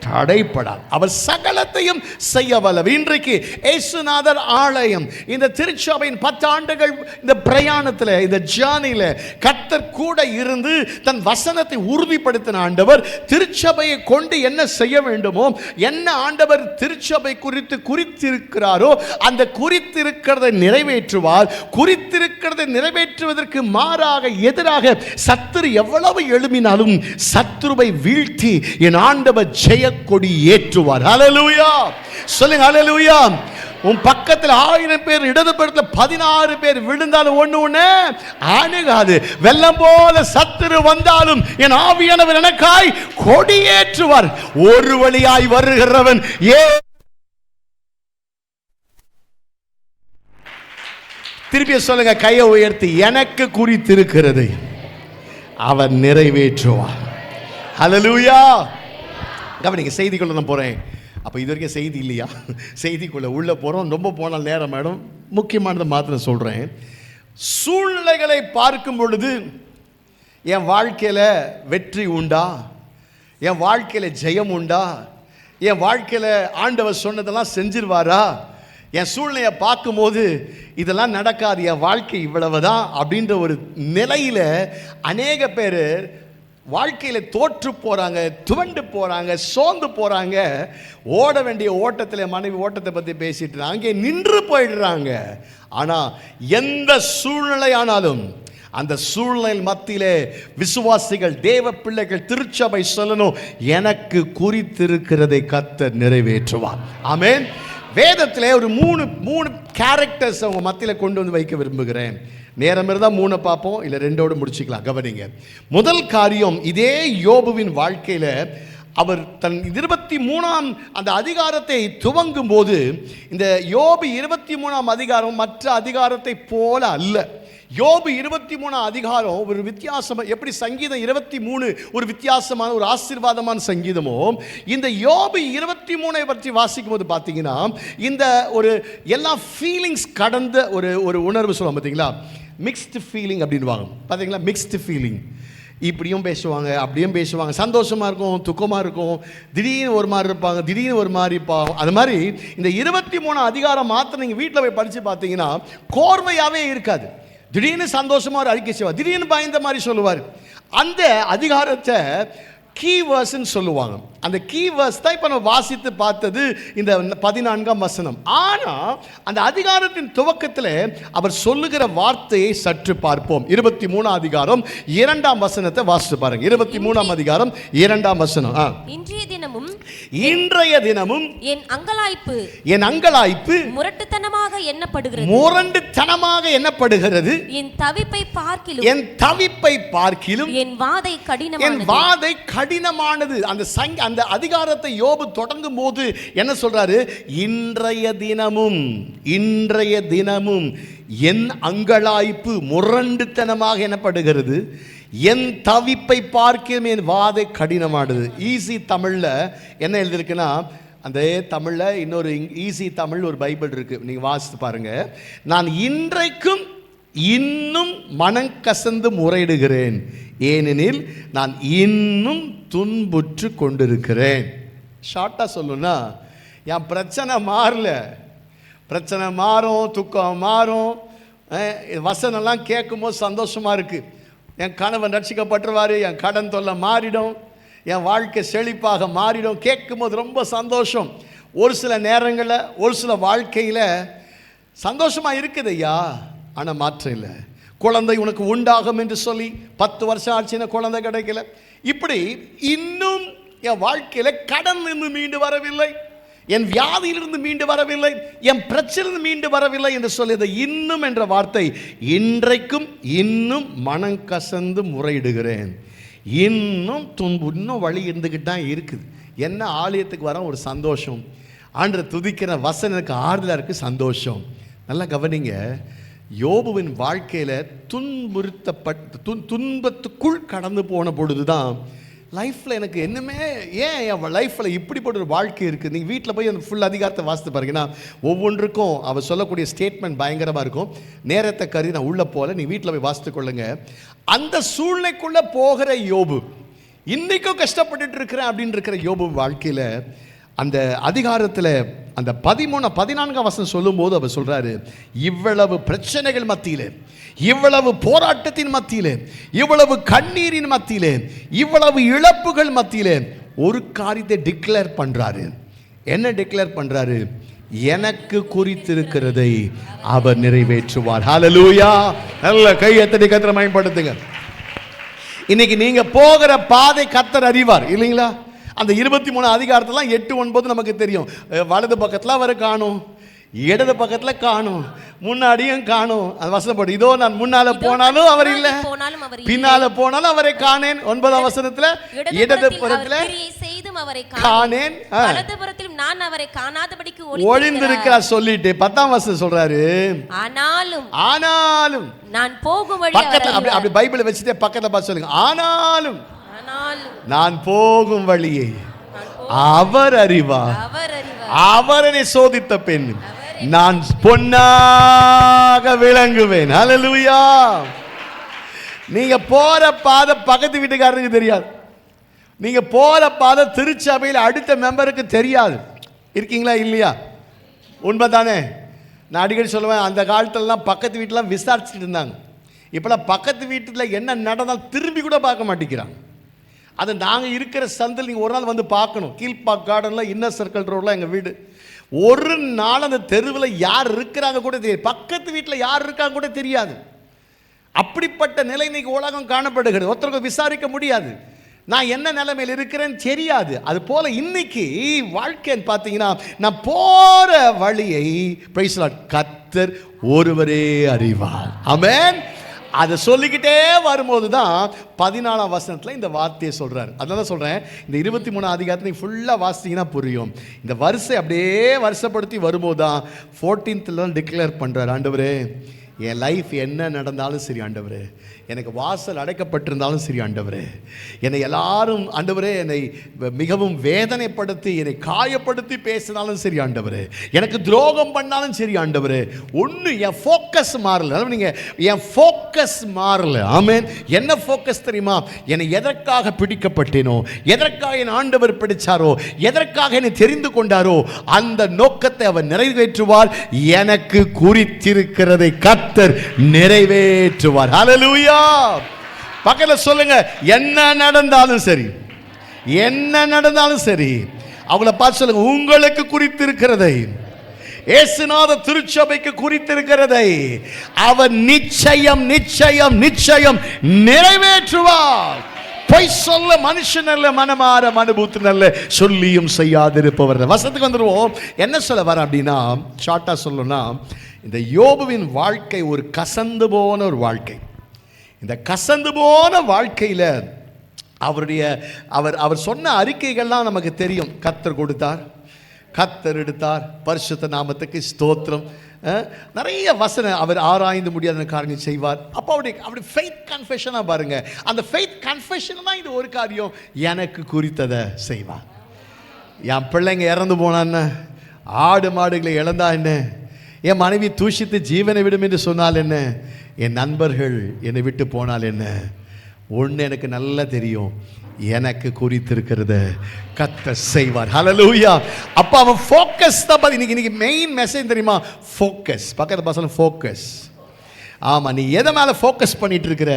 தடைப்படாது. அவர் சகலத்தையும் செய்ய வல்லவர். இன்றைக்கு இயேசுநாதர் ஆலயம் இந்த திருச்சபையின் 10 ஆண்டுகள் இந்த பிரயாணத்தில், இந்த ஜர்னியில் கர்த்தர் கூட இருந்து தன் வசனத்தை உறுதிப்படுத்தின ஆண்டவர். திருச்சபையை கொண்டு என்ன செய்ய வேண்டுமோ, என்ன ஆண்டவர் திருச்சபை குறித்து குறித்திருக்கிறாரோ அந்த குறித்திருக்கிறதை நிறைவேற்றுவார். குறித்திருக்கிறதை நிறைவேற்றுவதற்கு மாறாக எதிராக சத்துரு எவ்வளவு எழும்பினாலும் சத்துருவை வீழ்த்தி என் ஆண்டவர் ஜெய கொடி ஏற்றுவார். ஹல்லேலூயா சொல்லுங்க, ஹல்லேலூயா. உன் பக்கத்தில் 1000 பேர், இடது பக்கத்தில் 16 பேர் விழுந்தாலும் ஒண்ணு அணுகாது. வெள்ளம் போல சத்துரு வந்தாலும் என் ஆவியானவர் எனக்காய் கொடியேற்றுவார். ஒரு வழியாய் வருகிறவன் திருப்பி சொல்லுங்க, கையை உயர்த்தி, எனக்கு குறித்திருக்கிறது அவர் நிறைவேற்றுவார். ஹல்லேலூயா. கவனிங்க, செய்திக்குள்ள நான் போறேன். அப்போ இது வரைக்கும் செய்தி இல்லையா? செய்திக்குள்ள உள்ள போறோம். ரொம்ப போனால் நேரம் மேடம், முக்கியமானதை மாத்திரம் சொல்றேன். சூழ்நிலைகளை பார்க்கும் பொழுது என் வாழ்க்கையில வெற்றி உண்டா, என் வாழ்க்கையில ஜெயம் உண்டா, என் வாழ்க்கையில ஆண்டவர் சொன்னதெல்லாம் செஞ்சிருவாரா, என் சூழ்நிலையை பார்க்கும்போது இதெல்லாம் நடக்காது, என் வாழ்க்கை இவ்வளவுதான் அப்படின்ற ஒரு நிலையில அநேக பேர் வாழ்க்கையில் தோற்று போகிறாங்க, துவண்டு போகிறாங்க, சோர்ந்து போகிறாங்க. ஓட வேண்டிய ஓட்டத்தில், மனைவி ஓட்டத்தை பற்றி பேசிட்டு அங்கே நின்று போயிடுறாங்க. ஆனால் எந்த சூழ்நிலை ஆனாலும் அந்த சூழ்நிலையில் மத்தியிலே விசுவாசிகள், தேவ பிள்ளைகள், திருச்சபை சொல்லணும், எனக்கு குறித்திருக்கிறதை கர்த்தர் நிறைவேற்றுவார். ஆமென். வேதத்திலே ஒரு மூணு கேரக்டர்ஸ் அவங்க மத்தியில் கொண்டு வந்து வைக்க விரும்புகிறேன். நேரம் இருந்தால் 3 பார்ப்போம், இல்லை 2ஓடு முடிச்சுக்கலாம். கவனிங்க, முதல் காரியம், இதே யோபுவின் வாழ்க்கையில் அவர் தன் 23ஆம் அந்த அதிகாரத்தை துவங்கும் போது, இந்த யோபு 23ஆம் அதிகாரம் மற்ற அதிகாரத்தை போல அல்ல. யோபு 23ஆம் அதிகாரம் ஒரு வித்தியாசம். எப்படி சங்கீதம் 23 ஒரு வித்தியாசமான ஒரு ஆசீர்வாதமான சங்கீதமோ, இந்த யோபு 23 பற்றி வாசிக்கும் போது பார்த்தீங்கன்னா இந்த ஒரு எல்லா ஃபீலிங்ஸ் கடந்த ஒரு உணர்வு சொல்லுவாங்க பார்த்தீங்களா, மிக்ஸ்டு ஃபீலிங் அப்படின்வாங்க பார்த்தீங்களா. மிக்ஸ்டு ஃபீலிங், இப்படியும் பேசுவாங்க, அப்படியும் பேசுவாங்க, சந்தோஷமாக இருக்கும், துக்கமாக இருக்கும், திடீர்னு ஒரு மாதிரி இருப்பாங்க, திடீர்னு ஒரு மாதிரி இருப்பாங்க. அது மாதிரி இந்த 23 அதிகாரம் மாத்திரம் நீங்கள் வீட்டில் போய் படித்து பார்த்தீங்கன்னா கோர்வையாகவே இருக்காது. திடீர்னு சந்தோஷமாக ஒரு அறிக்கை செய்வார், திடீர்னு பயந்த மாதிரி சொல்லுவார். அந்த அதிகாரத்தை கீவேர்ஸ்ன்னு சொல்லுவாங்க. அந்த கீவேர்ஸ் தான் இப்போ நம்ம வாசித்து பார்த்தது இந்த 14ஆம் வசனம். ஆனால் அந்த அதிகாரத்தின் துவக்கத்தில் அவர் சொல்லுகிற வார்த்தையை சற்று பார்ப்போம். 23ஆம் அதிகாரம் 2ஆம் வசனத்தை வாசித்து பாருங்க. 23ஆம் அதிகாரம் 2ஆம் வசனம். இன்றைய தினமும் என் அங்கலாய்ப்பு முரட்டுத்தனமாக எண்ணப்படுகிறது. என் தவிப்பை பார்க்கிலும் என் வாதை கடினமானது. அந்த அதிகாரத்தை யோபு தொடங்கும் போது என்ன சொல்றாரு? இன்றைய தினமும் என் அங்கலாய்ப்பு முரண்டுத்தனமாக எனப்படுகிறது, என் தவிப்பை பார்க்கும் என் வாதை கடினமானது. ஈஸி தமிழ்ல என்ன எழுதிருக்குன்னா, அந்த தமிழில் இன்னொரு ஈஸி தமிழ் ஒரு பைபிள் இருக்கு, நீங்க வாசித்து பாருங்க. நான் இன்றைக்கும் இன்னும் மனங்கசந்து முறையிடுகிறேன், ஏனெனில் நான் இன்னும் துன்புற்று கொண்டிருக்கிறேன். ஷார்ட்டாக சொல்லணும்னா, என் பிரச்சனை மாறல, பிரச்சனை மாறும், துக்கம் மாறும். வசனம்லாம் கேட்கும்போது சந்தோஷமாக இருக்குது. என் கணவன் ரட்சிக்கப்பட்டுருவார், என் கடன் தொல்லை மாறிடும், என் வாழ்க்கை செழிப்பாக மாறிடும், கேட்கும்போது ரொம்ப சந்தோஷம். ஒரு சில நேரங்களில், ஒரு சில வாழ்க்கையில் சந்தோஷமாக இருக்குது ஐயா, ஆனால் மாற்றம் இல்லை. குழந்தை உனக்கு உண்டாகும் என்று சொல்லி 10 வருஷம் ஆச்சுன்னா குழந்தை கிடைக்கல. இப்படி இன்னும் என் வாழ்க்கையில் கடன் இருந்து மீண்டு வரவில்லை, என் வியாதியிலிருந்து மீண்டு வரவில்லை, என் பிரச்சனை மீண்டு வரவில்லை என்று சொல்லியது இன்னும் என்ற வார்த்தை. இன்றைக்கும் இன்னும் மனம் கசந்து முறையிடுகிறேன், இன்னும் வழி இருந்துக்கிட்டு தான் இருக்குது. என்ன ஆலயத்துக்கு வர ஒரு சந்தோஷம், ஆண்டவரை துதிக்கிற வசனத்துக்கு ஆறுதலாக இருக்குது, சந்தோஷம். நல்லா கவனிங்க, யோபுவின் வாழ்க்கையில் துன்பத்துக்குள் கடந்து போன பொழுது தான் லைஃப்பில் எனக்கு என்னமே, ஏன் என் லைஃப்பில் இப்படிப்பட்ட ஒரு வாழ்க்கை இருக்குது. நீங்கள் வீட்டில் போய் அந்த ஃபுல் அதிகாரத்தை வாசித்து பாருங்கன்னா ஒவ்வொன்றுக்கும் அவர் சொல்லக்கூடிய ஸ்டேட்மெண்ட் பயங்கரமாக இருக்கும். நேரத்தை கருதி நான் உள்ளே போகல, நீங்கள் வீட்டில் போய் வாசித்து கொள்ளுங்க. அந்த சூழ்நிலைக்குள்ளே போகிற யோபு இன்னைக்கும் கஷ்டப்பட்டுட்டு இருக்கிறேன் அப்படின்னு இருக்கிற யோபு வாழ்க்கையில அந்த அதிகாரத்தில் அந்த 14 வசனம் சொல்லும்போது அவர் சொல்றாரு, இவ்வளவு பிரச்சனைகள் மத்தியிலே, இவ்வளவு போராட்டத்தின் மத்தியிலே, இவ்வளவு கண்ணீரின் மத்தியிலே, இவ்வளவு இழப்புகள் மத்தியிலே ஒரு காரியத்தை டிக்ளேர் பண்றாரு. என்ன டிக்ளேர் பண்றாரு? எனக்கு குறித்திருக்கிறதை அவர் நிறைவேற்றுவார். ஹல்லேலூயா. நல்ல கையத்தடி கர்த்தரை மகிமைப்படுத்துங்க. இன்னைக்கு நீங்க போகிற பாதை கர்த்தர் அறிவார் இல்லைங்களா? அந்த 23 அதிகாரத்தெல்லாம் 8, 9 நமக்கு தெரியும். வலது பக்கத்தில் அவரை காணும், இடது பக்கத்தில் காணும், முன்னாடியும் காணும். அது வசனப்படு, இதோ நான் முன்னால போனாலும் அவர் இல்லை, பின்னால போனாலும் அவரை காணேன். 9 வசனத்துல இடது புறத்துல காணேன், வலதுபுறத்திலும் நான் அவரை காணாதபடிக்கு ஒளிந்திருக்கிறார் சொல்லிட்டு 10ஆம் வசனம் சொல்றாரு, ஆனாலும் நான் போகும் வழி. பக்கத்துல அப்படி பைபிளை வச்சுட்டே பக்கத்துல பார்த்து சொல்லுங்க, ஆனாலும் நான் போகும் வழியை அவர் அறிவார், அவரை சோதித்த பெண் நான் பொன்னாக விளங்குவேன். ஹல்லேலூயா. நீங்க போற பாதை பக்கத்து வீட்டுக்காரருக்கு தெரியாது, நீங்க போற பாதை திருச்சபையில் அடுத்த மெம்பருக்கு தெரியாது. இருக்கீங்களா இல்லையா? உண்மைதானே? நான் அடிக்கடி சொல்லுவேன், அந்த காலத்துலலாம் பக்கத்து வீட்டிலாம் விசாரிச்சுட்டு இருந்தாங்க. இப்போலாம் பக்கத்து வீட்டில் என்ன நடந்தாலும் திரும்பி கூட பார்க்க மாட்டேங்கிறாங்க. அது நாங்கள் இருக்கிற சந்தில் நீங்கள் ஒரு நாள் வந்து பார்க்கணும். கீழ்பாக் கார்டனில் இன்னர் சர்க்கிள் ரோடில் எங்கள் வீடு. ஒரு நாள் அந்த தெருவில் யார் இருக்கிறாங்க கூட தெரியாது, பக்கத்து வீட்டில் யார் இருக்காங்க கூட தெரியாது. அப்படிப்பட்ட நிலை இன்னைக்கு உலகம் காணப்படுகிறது. ஒருத்தருக்கு விசாரிக்க முடியாது, நான் என்ன நிலைமையில் இருக்கிறேன்னு தெரியாது. அது போல இன்னைக்கு வாழ்க்கைன்னு பார்த்தீங்கன்னா, நான் போற வழியை பிரைஸ் தி லார்ட் கர்த்தர் ஒருவரே அறிவார். ஆமென். அதை சொல்லிக்கிட்டே வரும்போது தான் 14ஆம் வசனத்தில் இந்த வார்த்தையை சொல்கிறார். அதனால தான் சொல்கிறேன், இந்த 23 அதிகாரத்தை நீங்கள் ஃபுல்லாக வாசித்தீங்கன்னா புரியும். இந்த வரிசை அப்படியே வருஷப்படுத்தி வரும்போது தான் 14th டிக்ளேர் பண்ணுறார், ஆண்டவரே என் லைஃப் என்ன நடந்தாலும் சரி ஆண்டவரே, எனக்கு வாசல் அடைக்கப்பட்டிருந்தாலும் சரி ஆண்டவரே, என்னை எல்லாரும் ஆண்டவரே என்னை மிகவும் வேதனைப்படுத்தி என்னை காயப்படுத்தி பேசினாலும் சரி ஆண்டவரே, எனக்கு துரோகம் பண்ணாலும் சரி ஆண்டவரே, ஒன்று என் ஃபோக்கஸ் மாறல. நீங்கள் என் ஃபோக்கஸ் மாறல. ஆமென். என்ன ஃபோக்கஸ் தெரியுமா? என்னை எதற்காக பிடிக்கப்பட்டேனோ, எதற்காக என் ஆண்டவர் பிடிச்சாரோ, எதற்காக என்னை தெரிந்து கொண்டாரோ அந்த நோக்கத்தை அவர் நிறைவேற்றுவார். எனக்கு குறித்திருக்கிறதை கர்த்தர் நிறைவேற்றுவார். ஹல்லேலூயா. பக்கத்துல சொல்லுங்க, என்ன நடந்தாலும் சரி, என்ன நடந்தாலும் சரி, அவங்கள பார்த்து சொல்லுங்க, உங்களுக்கு குறித்திருக்கிறதை, இயேசுநாத திருச்சபைக்கு குறித்திருக்கிறதை அவர் நிச்சயம் நிச்சயம் நிச்சயம் நிறைவேற்றுவார். பொய் சொல்ல மனுஷன் அல்ல, மனமாற மனுபூத்து நல்ல, சொல்லியும் செய்யாதிருப்பவர். வசத்துக்கு வந்துடுவோம். என்ன சொல்ல வர அப்படின்னா, ஷார்ட்டா சொல்லணும்னா, இந்த யோபுவின் வாழ்க்கை ஒரு கசந்து போன ஒரு வாழ்க்கை. இந்த கசந்து போன வாழ்க்கையில் அவர் சொன்ன அறிக்கைகள்லாம் நமக்கு தெரியும். கர்த்தர் கொடுத்தார், கர்த்தர் எடுத்தார், பரிசுத்த நாமத்துக்கு ஸ்தோத்திரம், நிறைய வசனம், அவர் ஆராய்ந்து முடியாத காரியம் செய்வார். அப்போ அப்படி ஃபெய்த் கன்ஃபெஷனாக பாருங்க. அந்த ஃபெய்த் கன்ஃபெஷன் தான் இது ஒரு காரியம், எனக்கு குறித்ததை செய்வார். என் பிள்ளைங்க இறந்து போனான்னு, ஆடு மாடுகளை இழந்தா என்ன, என் மனைவி தூஷித்து ஜீவனை விடும் என்று சொன்னால் என்ன, என் நண்பர்கள் என்னை விட்டு போனால் என்ன, ஒன்று எனக்கு நல்லா தெரியும், எனக்கு குறித்திருக்கிறத கர்த்தர் செய்வார். ஹல்லேலூயா. அப்போ அவன் ஃபோக்கஸ் தான். இன்னைக்கு மெயின் மெசேஜ் தெரியுமா? ஃபோக்கஸ். பக்கத்து பசங்க ஃபோக்கஸ். ஆமாம், நீ எதை மேலே ஃபோக்கஸ் பண்ணிட்டு இருக்கிற?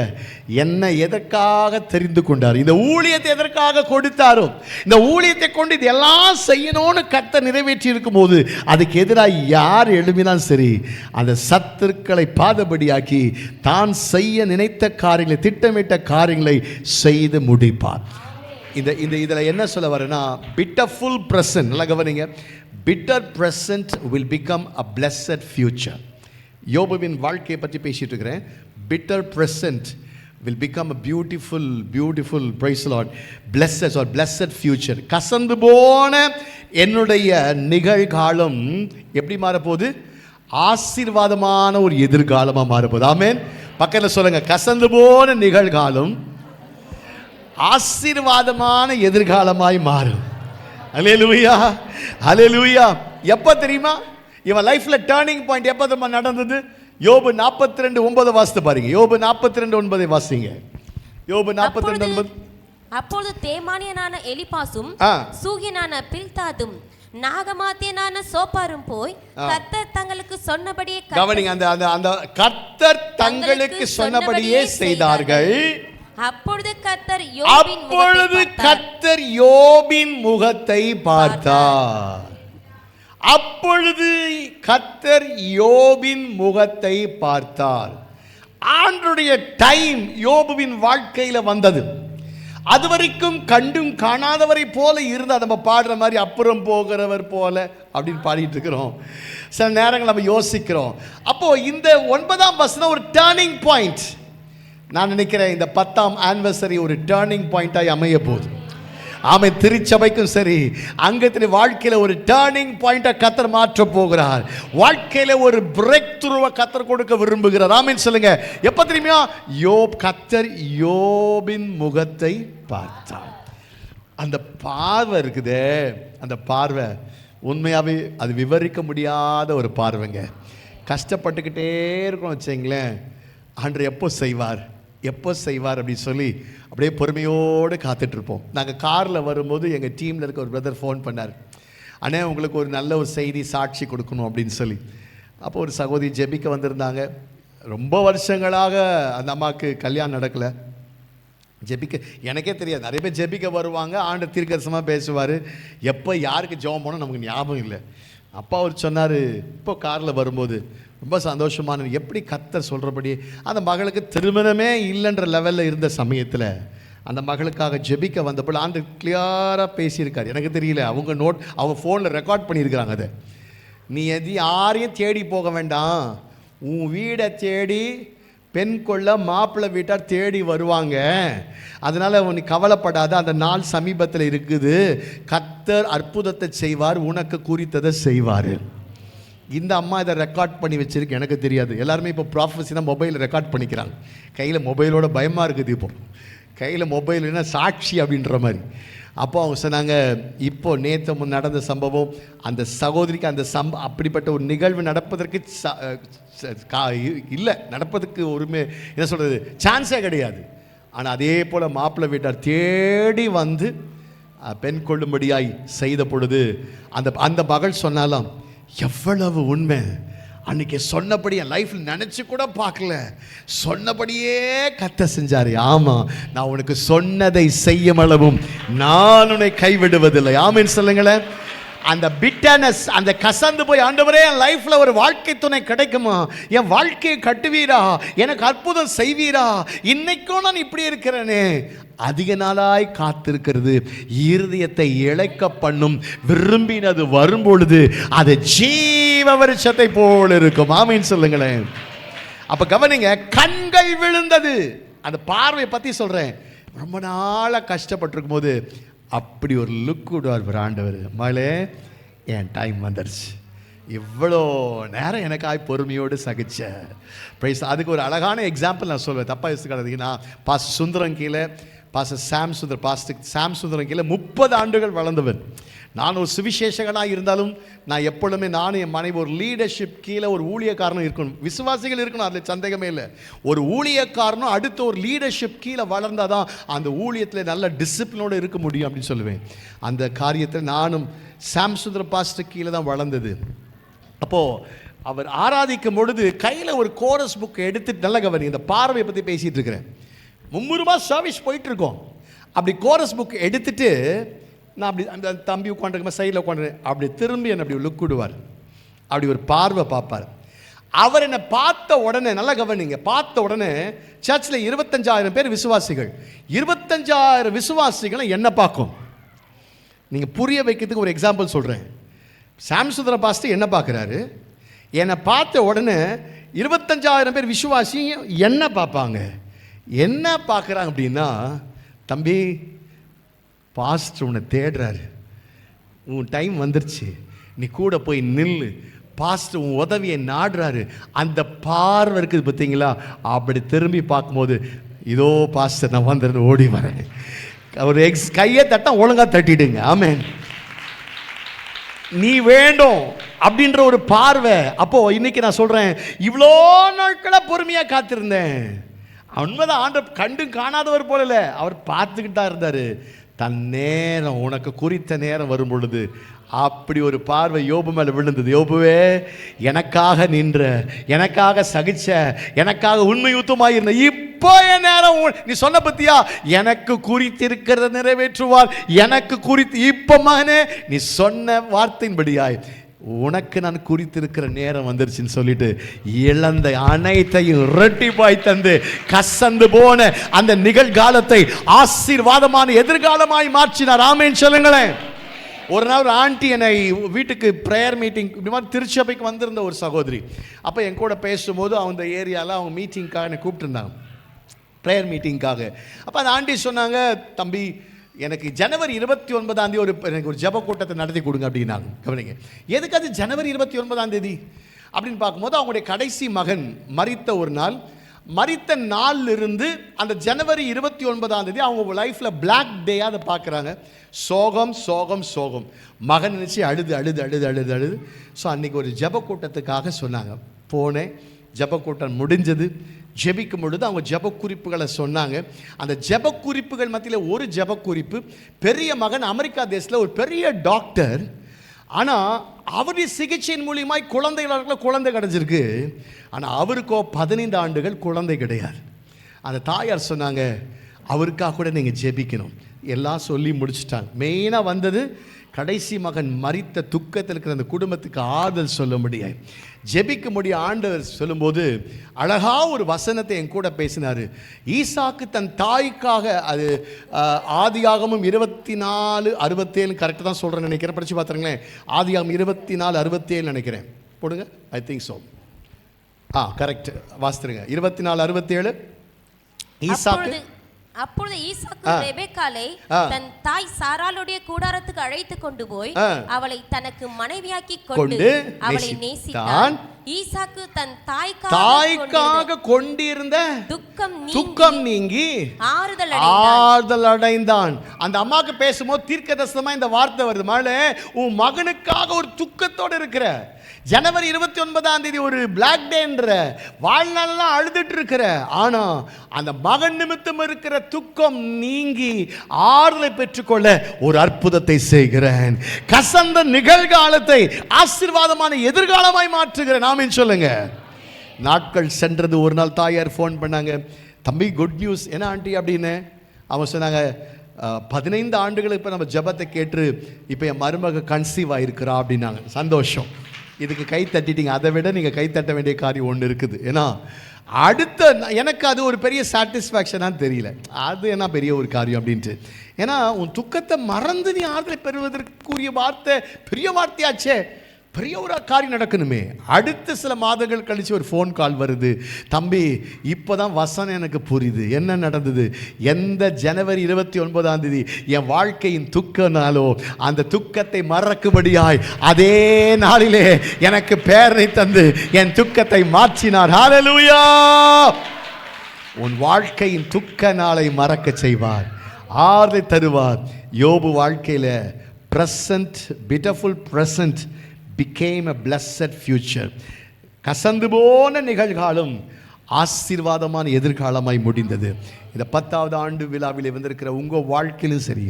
என்ன எதற்காக தெரிந்து கொண்டார், இந்த ஊழியத்தை எதற்காக கொடுத்தாரோ, இந்த ஊழியத்தை கொண்டு இதெல்லாம் செய்யணும்னு கர்த்தர் நிறைவேற்றி இருக்கும் போது அதுக்கு எதிராக யார் எழுப்பினாலும் சரி, அந்த சத்துருக்களை பாதபடியாக்கி தான் செய்ய நினைத்த காரியங்களை, திட்டமிட்ட காரியங்களை செய்து முடிப்பார். இதில் என்ன சொல்ல வரேன்னா, பிட்டர்ஃபுல் ப்ரெசன்ட், நல்லா கவனிங்க, bitter present will become a blessed future. யோபுவின் வாழ்க்கையை பற்றி பேசிட்டு இருக்கிறேன். Bitter present will become a beautiful praise the Lord blessed or blessed future. கசந்து போன என்னுடைய நிகழ்காலம் எப்படி மாறப்போகுது? ஆசீர்வாதமான ஒரு எதிர்காலமாக மாறப்போகுது. ஆமென். பக்கத்தில் சொல்லுங்க, கசந்து போன நிகழ்காலம் ஆசீர்வாதமான எதிர்காலமாய் மாறும். அல்லேலூயா, அல்லேலூயா. எப்போ தெரியுமா இவன் லைஃப்ல டர்னிங் பாயிண்ட் எப்போ தெரியுமா நடந்தது? யோபு 42:9 வாசித்து பாருங்க. யோபு 42:9 வாசிங்க. யோபு 42:9. அப்பொழுது தேமானியனான எலிபாசும் சூகியனான பில்தாதும் நாகமாத்தியனான சோப்பாரும் போய் கர்த்தர் தங்களுக்கு சொன்னபடியே கவனிங்க, அந்த கர்த்தர் தங்களுக்கு சொன்னபடியே செய்தார்கள். அப்பொழுது கர்த்தர் யோபின் முகத்தை பார்த்தார். அப்பொழுது கர்த்தர் யோபின் முகத்தை பார்த்தார். ஆண்டவருடைய டைம் யோபுவின் வாழ்க்கையில வந்தது. அதுவரைக்கும் கண்டும் காணாதவரை போல இருந்து நம்ம பாடுற மாதிரி அப்புறம் போகிறவர் போல அப்படின்னு பாடிட்டு இருக்கிறோம். சில நேரங்கள் நம்ம யோசிக்கிறோம். அப்போ இந்த 9ஆம் வசனம் ஒரு டர்னிங் பாயிண்ட். நான் நினைக்கிறேன் இந்த 10ஆம் ஆனிவர்சரி ஒரு டர்னிங் பாயிண்டாய் அமைய போகுது. ஆமென். திருச்சபைக்கும் சரி, அங்கத்தின் வாழ்க்கையில ஒரு டர்னிங் பாயிண்டை கர்த்தர் மாற்ற போகிறார். வாழ்க்கையில ஒரு பிரேக் த்ரூவை கர்த்தர் கொடுக்க விரும்புகிறார். ஆமென் சொல்லுங்க. எப்ப தெரியுமா? கர்த்தர் யோபின் முகத்தை பார்த்தார். அந்த பார்வை இருக்குதே, அந்த பார்வை உண்மையாவே அது விவரிக்க முடியாத ஒரு பார்வைங்க. கஷ்டப்பட்டுக்கிட்டே இருக்கணும் வச்சுங்களேன், ஆண்டவர் எப்போ செய்வார் எப்போ செய்வார் அப்படின்னு சொல்லி அப்படியே பொறுமையோடு காத்துட்ருப்போம். நாங்கள் காரில் வரும்போது எங்கள் டீமில் இருக்க ஒரு பிரதர் ஃபோன் பண்ணார். அண்ணே, உங்களுக்கு ஒரு நல்ல ஒரு செய்தி சாட்சி கொடுக்கணும் அப்படின்னு சொல்லி. அப்போ ஒரு சகோதரி ஜெபிக்க வந்திருந்தாங்க. ரொம்ப வருஷங்களாக அந்த அம்மாவுக்கு கல்யாணம் நடக்கலை. ஜெபிக்க எனக்கே தெரியாது. நிறைய பேர் ஜெபிக்க வருவாங்க, ஆண்டு தீர்க்கதரிசனமாக பேசுவார். எப்போ யாருக்கு ஜெபம் போனோம் நமக்கு ஞாபகம் இல்லை. அப்பா அவர் சொன்னார், இப்போ காரில் வரும்போது ரொம்ப சந்தோஷமான, எப்படி கர்த்தர் சொல்கிறபடி அந்த மகளுக்கு திருமணமே இல்லைன்ற லெவலில் இருந்த சமயத்தில் அந்த மகளுக்காக ஜெபிக்க வந்தப்போ ஆண்டு கிளியராக பேசியிருக்கார். எனக்கு தெரியல, அவங்க ஃபோனில் ரெக்கார்ட் பண்ணியிருக்கிறாங்க. அதை நீ யாரையும் தேடி போக வேண்டாம், உன் வீடை தேடி பெண் கொள்ள மாப்பிள்ளை வீட்டார் தேடி வருவாங்க, அதனால் நீ கவலைப்படாத, அந்த நாள் சமீபத்தில் இருக்குது, கர்த்தர் அற்புதத்தை செய்வார், உனக்கு குறித்ததை செய்வார். இந்த அம்மா இதை ரெக்கார்ட் பண்ணி வச்சிருக்கு. எனக்கு தெரியாது. எல்லாருமே இப்போ ப்ராஃபஸினா மொபைலில் ரெக்கார்ட் பண்ணிக்கிறாங்க. கையில் மொபைலோட பயமாக இருக்குது. இப்போ கையில் மொபைல்னா சாட்சி அப்படின்ற மாதிரி. அப்போ அவங்க சொன்னாங்க, இப்போ நேற்று நடந்த சம்பவம், அந்த சகோதரிக்கு அந்த அப்படிப்பட்ட ஒரு நிகழ்வு நடப்பதற்கு இல்லை, நடப்பதற்கு ஒருமே என்ன சொல்கிறது சான்ஸே கிடையாது. ஆனால் அதே போல் மாப்பிள்ளை வீட்டார் தேடி வந்து பெண் கொள்ளும்படியாய் செய்த பொழுது அந்த மகள் சொன்னாலாம், எவ்வளவு உண்மை, அன்னைக்கு சொன்னபடி என் லைஃப்பில் நினச்சி கூட பார்க்கல, சொன்னபடியே கர்த்தர் செஞ்சாரு. ஆமாம், நான் உனக்கு சொன்னதை செய்யும் அளவும் நான் உன்னை கைவிடுவதில்லை. ஆமென் சொல்லுங்களேன். அந்த பிட்டனஸ், அந்த கசந்து போய், ஆண்டவரே என் லைஃப்பில் ஒரு வாழ்க்கை துணை கிடைக்குமா, என் வாழ்க்கையை கட்டுவீரா, எனக்கு அற்புதம் செய்வீரா, இன்னைக்கும் நான் இப்படி இருக்கிறேனே, அதிக நாளாய் காத்திருக்கிறது இருதயத்தை இழைக்க பண்ணும். விரும்பினது வரும்பொழுது அது ஜீவ வருஷத்தை போல் இருக்கும். ஆமீன் சொல்லுங்களேன். அப்ப கவனிங்க, கண்கள் விழுந்தது. அந்த பார்வையை பத்தி சொல்றேன். ரொம்ப நாளாக கஷ்டப்பட்டிருக்கும் போது அப்படி ஒரு லுக் விடுவார் ஆண்டவர். மகளே, என் டைம் வந்துடுச்சு, இவ்வளோ நேரம் எனக்காய் பொறுமையோடு சகிச்ச பிரைஸ். அதுக்கு ஒரு அழகான எக்ஸாம்பிள் நான் சொல்வேன், தப்பாக யோசிக்காதீங்க. நான் பாஸ்டர் சுந்தரம் கீழே, பாஸ்டர் சாம் சுந்தரம் கீழே 30 ஆண்டுகள் வளர்ந்தவன். நான் ஒரு சுவிசேஷகனாக இருந்தாலும் நான் எப்பொழுதுமே நானும் என் மனைவி ஒரு லீடர்ஷிப் கீழே ஒரு ஊழியக்காரனும் இருக்கணும், விசுவாசிகள் இருக்கணும், அதில் சந்தேகமே இல்லை. ஒரு ஊழியக்காரனும் அடுத்த ஒரு லீடர்ஷிப் கீழே வளர்ந்தால் தான் அந்த ஊழியத்தில் நல்ல டிசிப்ளினோடு இருக்க முடியும் அப்படின்னு சொல்லுவேன். அந்த காரியத்தில் நானும் சாம் சுந்தரம் பாஸ்டர் கீழே தான் வளர்ந்தது. அப்போது அவர் ஆராதிக்கும் பொழுது கையில் ஒரு கோரஸ் புக் எடுத்துட்டு, நல்ல கவனி, இந்த பார்வையை பற்றி பேசிகிட்டு இருக்கிறேன். மும்முரமாக சர்வீஸ் போயிட்டுருக்கோம். அப்படி கோரஸ் புக் எடுத்துட்டு நான் அப்படி அந்த தம்பி உட்காந்துருக்க சைடில் உட்காந்து அப்படி திரும்பி என்னை அப்படி லுக் விடுவார். அப்படி ஒரு பார்வை பார்ப்பார். அவர் என்னை பார்த்த உடனே, நல்லா கவனிங்க, பார்த்த உடனே சர்ச்சில் 25,000 பேர் விசுவாசிகள், 25,000 விசுவாசிகளை என்ன பார்க்கும். நீங்கள் புரிய வைக்கிறதுக்கு ஒரு எக்ஸாம்பிள் சொல்கிறேன். சாம்சுந்தர பாஸ்டர் என்ன பார்க்குறாரு, என்னை பார்த்த உடனே 25,000 பேர் விசுவாசி என்ன பார்ப்பாங்க. என்ன பார்க்குறாங்க அப்படின்னா, தம்பி பாஸ்டர் உன்னை தேடுறாரு, உன் டைம் வந்துருச்சு, நீ கூட போய் நில்லு, பாஸ்டர் உன் உதவியை நாடுறாரு. அந்த பார்வை இருக்குது பார்த்தீங்களா. அப்படி திரும்பி பார்க்கும்போது, இதோ பாஸ்டர் நான் வந்துருந்து ஓடி வரேன். ஒரு கையை தட்ட ஒழுங்காக தட்டிடுங்க. ஆமென். நீ வேண்டும் அப்படின்ற ஒரு பார்வை. அப்போ இன்னைக்கு நான் சொல்றேன், இவ்வளோ நாட்களாக பொறுமையாக காத்திருந்தேன், உண்மைதான், ஆண்டவர் கண்டும் காணாதவர் போல இல்லை, அவர் பார்த்துக்கிட்டா இருந்தார். தன் நேரம், உனக்கு குறித்த நேரம் வரும் பொழுது அப்படி ஒரு பார்வை யோபு மேலே விழுந்தது. யோபுவே, எனக்காக நின்ற, எனக்காக சகிச்ச, எனக்காக உண்மையுத்தமாக இருந்த, இப்போ என் நேரம் நீ சொன்ன பத்தியா, எனக்கு குறித்திருக்கிறத நிறைவேற்றுவார், எனக்கு குறித்து இப்போ மகனே நீ சொன்ன வார்த்தையின்படியாய் உனக்கு நான் குறித்திருக்கிற நேரம் வந்துருச்சுன்னு சொல்லிட்டு இழந்த அனைத்தையும் இரட்டிப்பாய் தந்து கசந்து போன அந்த நிகழ்காலத்தை ஆசீர்வாதமான எதிர்காலமாய் மாற்றினார். ஆமென் சொல்லுங்களேன். ஒரு நாள் ஒரு ஆண்டி என்னை வீட்டுக்கு ப்ரேயர் மீட்டிங் இப்படி மாதிரி திருச்சபைக்கு வந்திருந்த ஒரு சகோதரி. அப்போ என் கூட பேசும்போது அந்த ஏரியாவில் அவங்க மீட்டிங்காக என்னை கூப்பிட்டுருந்தாங்க, ப்ரேயர் மீட்டிங்காக. அப்போ அந்த ஆண்டி சொன்னாங்க, தம்பி எனக்கு ஜனவரி 29 எனக்கு ஒரு ஜெப கூட்டத்தை நடத்தி கொடுங்க அப்படின்னாங்க. கவனிங்க, எதுக்கு அது ஜனவரி 29 அப்படின்னு பார்க்கும்போது அவங்களுடைய கடைசி மகன் மரித்த ஒரு நாள், மரித்த நாளிலிருந்து அந்த ஜனவரி 29 அவங்க லைஃப்பில் பிளாக் டேயாக அதை பார்க்குறாங்க. சோகம் சோகம் சோகம், மகன் நினச்சி அழுது அழுது அழுது அழுது அழுது. ஸோ அன்றைக்கி ஒரு ஜெப கூட்டத்துக்காக சொன்னாங்க. போனேன், ஜெப கூட்டம் முடிஞ்சது. ஜெபிக்கும் பொழுது அவங்க ஜெப குறிப்புகளை சொன்னாங்க. அந்த ஜெப குறிப்புகள் மத்தியில் ஒரு ஜெப குறிப்பு, பெரிய மகன் அமெரிக்கா தேசத்தில் ஒரு பெரிய டாக்டர், ஆனால் அவருடைய சிகிச்சையின் மூலியமாய் குழந்தை கிடச்சிருக்கு. ஆனால் அவருக்கோ 15 ஆண்டுகள் குழந்தை கிடையாது. அந்த தாயார் சொன்னாங்க, அவருக்காக கூட நீங்கள் ஜெபிக்கணும். எல்லாம் சொல்லி முடிச்சுட்டாங்க. மெயினாக வந்தது கடைசி மகன் மரித்த துக்கத்தில் இருக்கிற அந்த குடும்பத்துக்கு ஆறுதல் சொல்ல முடியாது, ஜெபிக்க முடிய ஆண்டவர் சொல்லும்போது அழகா ஒரு வசனத்தை என் கூட பேசினார். ஈசாக்கு தன் தாய்க்காக, அது ஆதியாகமும் 24:67 கரெக்டாக தான் சொல்கிறேன்னு நினைக்கிறேன், படித்து பார்த்துருங்களேன். ஆதியாகமம் 24:67 நினைக்கிறேன், போடுங்க. I think so. கரெக்ட், வாசித்துருங்க. 24:67. ஈசாக்கு அப்பொழுது ஈசாக்கு ரெபெக்காளை தன் தாய் சாராளுடைய கூடாரத்துக்கு அழைத்து கொண்டு போய் அவளை தனக்கு மனைவியாக்கி கொண்டு அவளை நேசித்தான். ஈசாக்கு தன் தாய்க்காக கொண்டிருந்த துக்கம் நீங்கி ஆறுதல் அடைந்தான். அந்த அம்மாவுக்கு பேசும்போது தீர்க்கதரிசனமா இந்த வார்த்தை வருது, மகளே உன் மகனுக்காக ஒரு துக்கத்தோடு இருக்கிற, ஜனவரி 29 ஒரு பிளாக் டேன்ற வாழ்நாளெல்லாம் அழுதுட்டு இருக்கிற, ஆனா அந்த மகன் நிமித்தம் இருக்கிற துக்கம் நீங்கி ஆறுதலை பெற்றுக்கொள்ள ஒரு அற்புதத்தை செய்கிறேன். கசந்த நிகழ்காலத்தை ஆசீர்வாதமான எதிர்காலமாய் மாற்றுகிறேன். ஆமென் சொல்லுங்க. நாட்கள் சென்றது. ஒரு நாள் தாயார் ஃபோன் பண்ணாங்க, தம்பி குட் நியூஸ். என்ன ஆண்டி அப்படின்னு. அவங்க சொன்னாங்க, 15 ஆண்டுகளுக்கு இப்போ நம்ம ஜெபத்தை கேட்டு இப்போ என் மருமக கன்சீவ் ஆகிருக்கிறா அப்படின்னாங்க. சந்தோஷம், இதுக்கு கை தட்டிட்டீங்க. அதை விட நீங்கள் கை தட்ட வேண்டிய காரியம் ஒன்று இருக்குது. ஏன்னா அடுத்த எனக்கு அது ஒரு பெரிய சாட்டிஸ்ஃபேக்ஷனாக தெரியல, அது என்ன பெரிய ஒரு காரியம் அப்படின்ட்டு. ஏன்னா உன் துக்கத்தை மறந்து நீ ஆறுதலை பெறுவதற்குரிய வார்த்தை பெரிய வார்த்தையாச்சே, பெரிய ஒரு காரியம் நடக்கணுமே. அடுத்த சில மாதங்கள் கழித்து ஒரு ஃபோன் கால் வருது, தம்பி இப்போ தான் வசனம் எனக்கு புரியுது, என்ன நடந்தது. எந்த ஜனவரி 29 என் வாழ்க்கையின் துக்கனாலோ அந்த துக்கத்தை மறக்கும்படியாய் அதே நாளிலே எனக்கு பேரை தந்து என் துக்கத்தை மாற்றினார். ஹல்லேலூயா. உன் வாழ்க்கையின் துக்க நாளை மறக்க செய்வார், ஆறுதலை தருவார். யோபு வாழ்க்கையில் present, beautiful present became a blessed future. கசந்து போன நிகழ்காலம் ஆசீர்வாதமான எதிர்காலமாய் முடிந்தது. இந்த 10வது ஆண்டு விழாவில் வந்திருக்கிற உங்கள் வாழ்க்கையிலும் சரி,